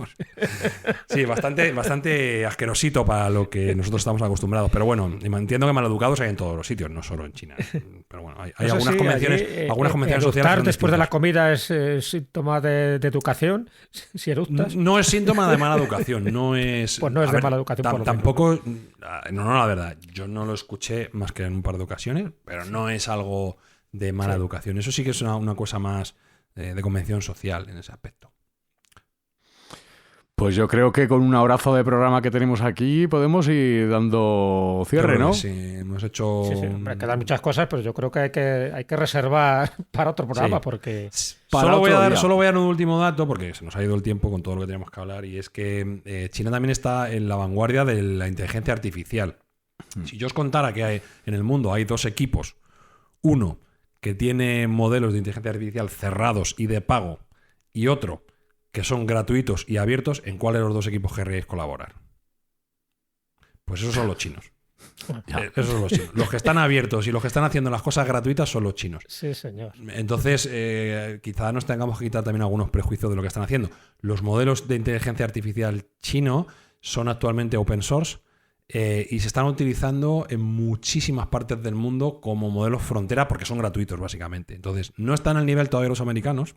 Sí, bastante asquerosito para lo que nosotros estamos acostumbrados. Pero bueno, entiendo que maleducados hay en todos los sitios, no solo en China. Pero bueno, hay algunas convenciones, sociales. Después de la comida es síntoma de educación, si eructas. No es síntoma de mala educación, no es... Pues no es de mala educación. Tampoco, la verdad, yo no lo escuché más que en un par de ocasiones, pero no es algo de mala educación. Eso sí que es una cosa más de convención social en ese aspecto. Pues yo creo que con un horazo de programa que tenemos aquí podemos ir dando cierre, ¿no? Sí, hemos hecho... Sí, hombre, quedan muchas cosas, pero yo creo que hay que reservar para otro programa, porque... Solo voy a dar un último dato, porque se nos ha ido el tiempo con todo lo que teníamos que hablar, y es que China también está en la vanguardia de la inteligencia artificial. Si yo os contara que en el mundo hay dos equipos, uno que tiene modelos de inteligencia artificial cerrados y de pago, y otro que son gratuitos y abiertos, ¿en cuál de los dos equipos querríais colaborar? Pues esos son los chinos. Esos son los chinos. Los que están abiertos y los que están haciendo las cosas gratuitas son los chinos. Sí, señor. Entonces, quizá nos tengamos que quitar también algunos prejuicios de lo que están haciendo. Los modelos de inteligencia artificial chino son actualmente open source, y se están utilizando en muchísimas partes del mundo como modelos frontera porque son gratuitos, básicamente. Entonces, no están al nivel todavía los americanos,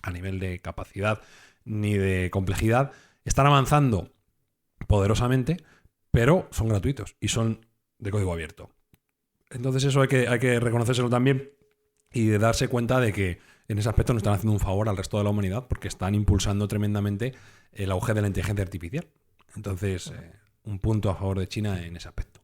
a nivel de capacidad ni de complejidad. Están avanzando poderosamente, pero son gratuitos y son de código abierto. Entonces, eso hay que reconocérselo también y de darse cuenta de que en ese aspecto nos están haciendo un favor al resto de la humanidad porque están impulsando tremendamente el auge de la inteligencia artificial. Entonces... un punto a favor de China en ese aspecto.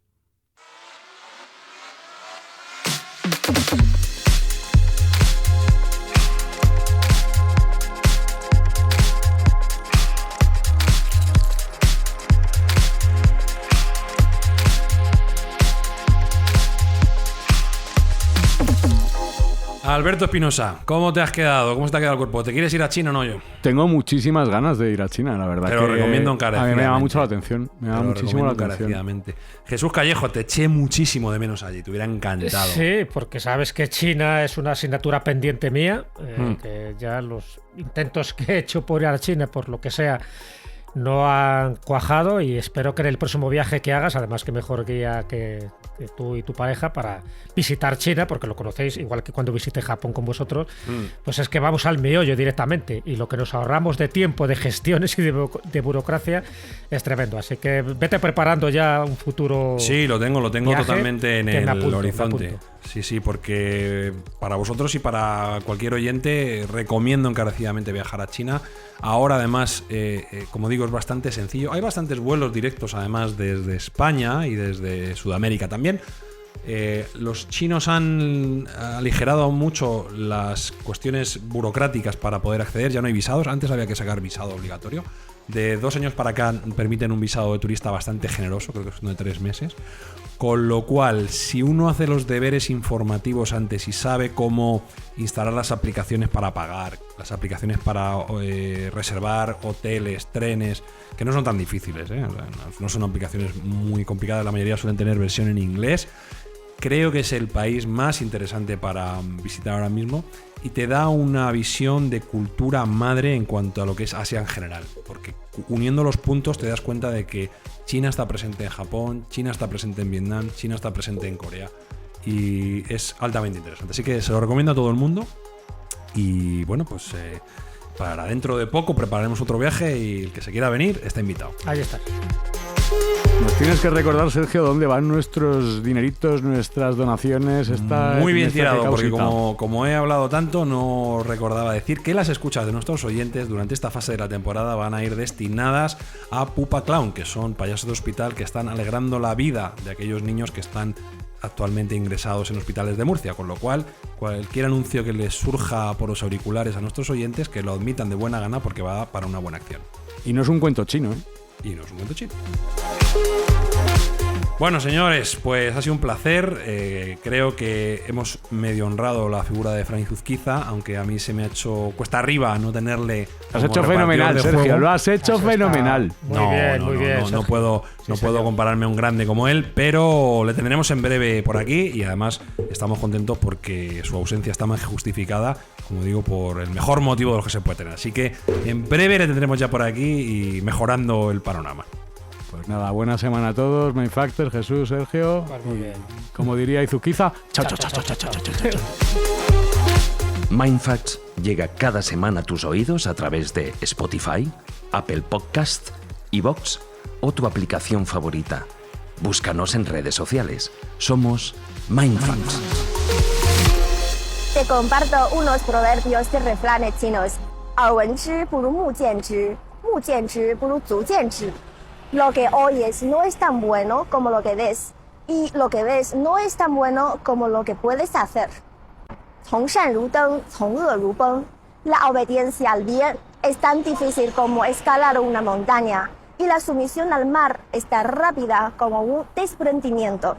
Alberto Espinosa, ¿cómo te has quedado? ¿Cómo se te ha quedado el cuerpo? ¿Te quieres ir a China o no yo? Tengo muchísimas ganas de ir a China, la verdad. Te lo recomiendo encarecidamente. A mí me llama mucho la atención. Me llama muchísimo la atención. Jesús Callejo, te eché muchísimo de menos allí. Te hubiera encantado. Sí, porque sabes que China es una asignatura pendiente mía. Que ya los intentos que he hecho por ir a China, por lo que sea, no han cuajado, y espero que en el próximo viaje que hagas, además que mejor guía que tú y tu pareja para visitar China, porque lo conocéis, igual que cuando visité Japón con vosotros, pues es que vamos al meollo directamente, y lo que nos ahorramos de tiempo, de gestiones y de burocracia es tremendo. Así que vete preparando ya un futuro. Sí, lo tengo totalmente en el horizonte. Sí, porque para vosotros y para cualquier oyente recomiendo encarecidamente viajar a China. Ahora además, como digo, es bastante sencillo. Hay bastantes vuelos directos además desde España y desde Sudamérica también. Los chinos han aligerado mucho las cuestiones burocráticas para poder acceder. Ya no hay visados. Antes había que sacar visado obligatorio. De 2 años para acá permiten un visado de turista bastante generoso, creo que son de 3 meses. Con lo cual, si uno hace los deberes informativos antes y sabe cómo instalar las aplicaciones para pagar, las aplicaciones para reservar hoteles, trenes, que no son tan difíciles, o sea, no son aplicaciones muy complicadas, la mayoría suelen tener versión en inglés, creo que es el país más interesante para visitar ahora mismo y te da una visión de cultura madre en cuanto a lo que es Asia en general, porque uniendo los puntos te das cuenta de que China está presente en Japón, China está presente en Vietnam, China está presente en Corea y es altamente interesante. Así que se lo recomiendo a todo el mundo y bueno, pues para dentro de poco prepararemos otro viaje y el que se quiera venir está invitado. Ahí está. Nos tienes que recordar, Sergio, dónde van nuestros dineritos, nuestras donaciones. Muy bien tirado, porque como he hablado tanto, no recordaba decir que las escuchas de nuestros oyentes durante esta fase de la temporada van a ir destinadas a Pupa Clown, que son payasos de hospital que están alegrando la vida de aquellos niños que están actualmente ingresados en hospitales de Murcia, con lo cual cualquier anuncio que les surja por los auriculares a nuestros oyentes, que lo admitan de buena gana porque va para una buena acción. Y no es un cuento chino, ¿eh? Y no es un cuento chino. Bueno, señores, pues ha sido un placer. Creo que hemos medio honrado la figura de Fran Izuzquiza, aunque a mí se me ha hecho cuesta arriba no tenerle. Lo has hecho fenomenal, Sergio. Lo has hecho fenomenal. Muy bien. No puedo compararme a un grande como él, pero le tendremos en breve por aquí y además estamos contentos porque su ausencia está más que justificada, como digo, por el mejor motivo de los que se puede tener. Así que en breve le tendremos ya por aquí y mejorando el panorama. Pues nada, buena semana a todos, Mindfactors, Jesús, Sergio. Muy bien. Como diría Izuzquiza, chao. Mindfacts llega cada semana a tus oídos a través de Spotify, Apple Podcast, iVoox o tu aplicación favorita. Búscanos en redes sociales. Somos Mindfacts. Te comparto unos proverbios y refranes chinos. 耳闻之不如目见之，目见之不如足见之。Lo que oyes no es tan bueno como lo que ves, y lo que ves no es tan bueno como lo que puedes hacer. 从善如登，从恶如崩。La obediencia al bien es tan difícil como escalar una montaña, y la sumisión al mar es tan rápida como un desprendimiento.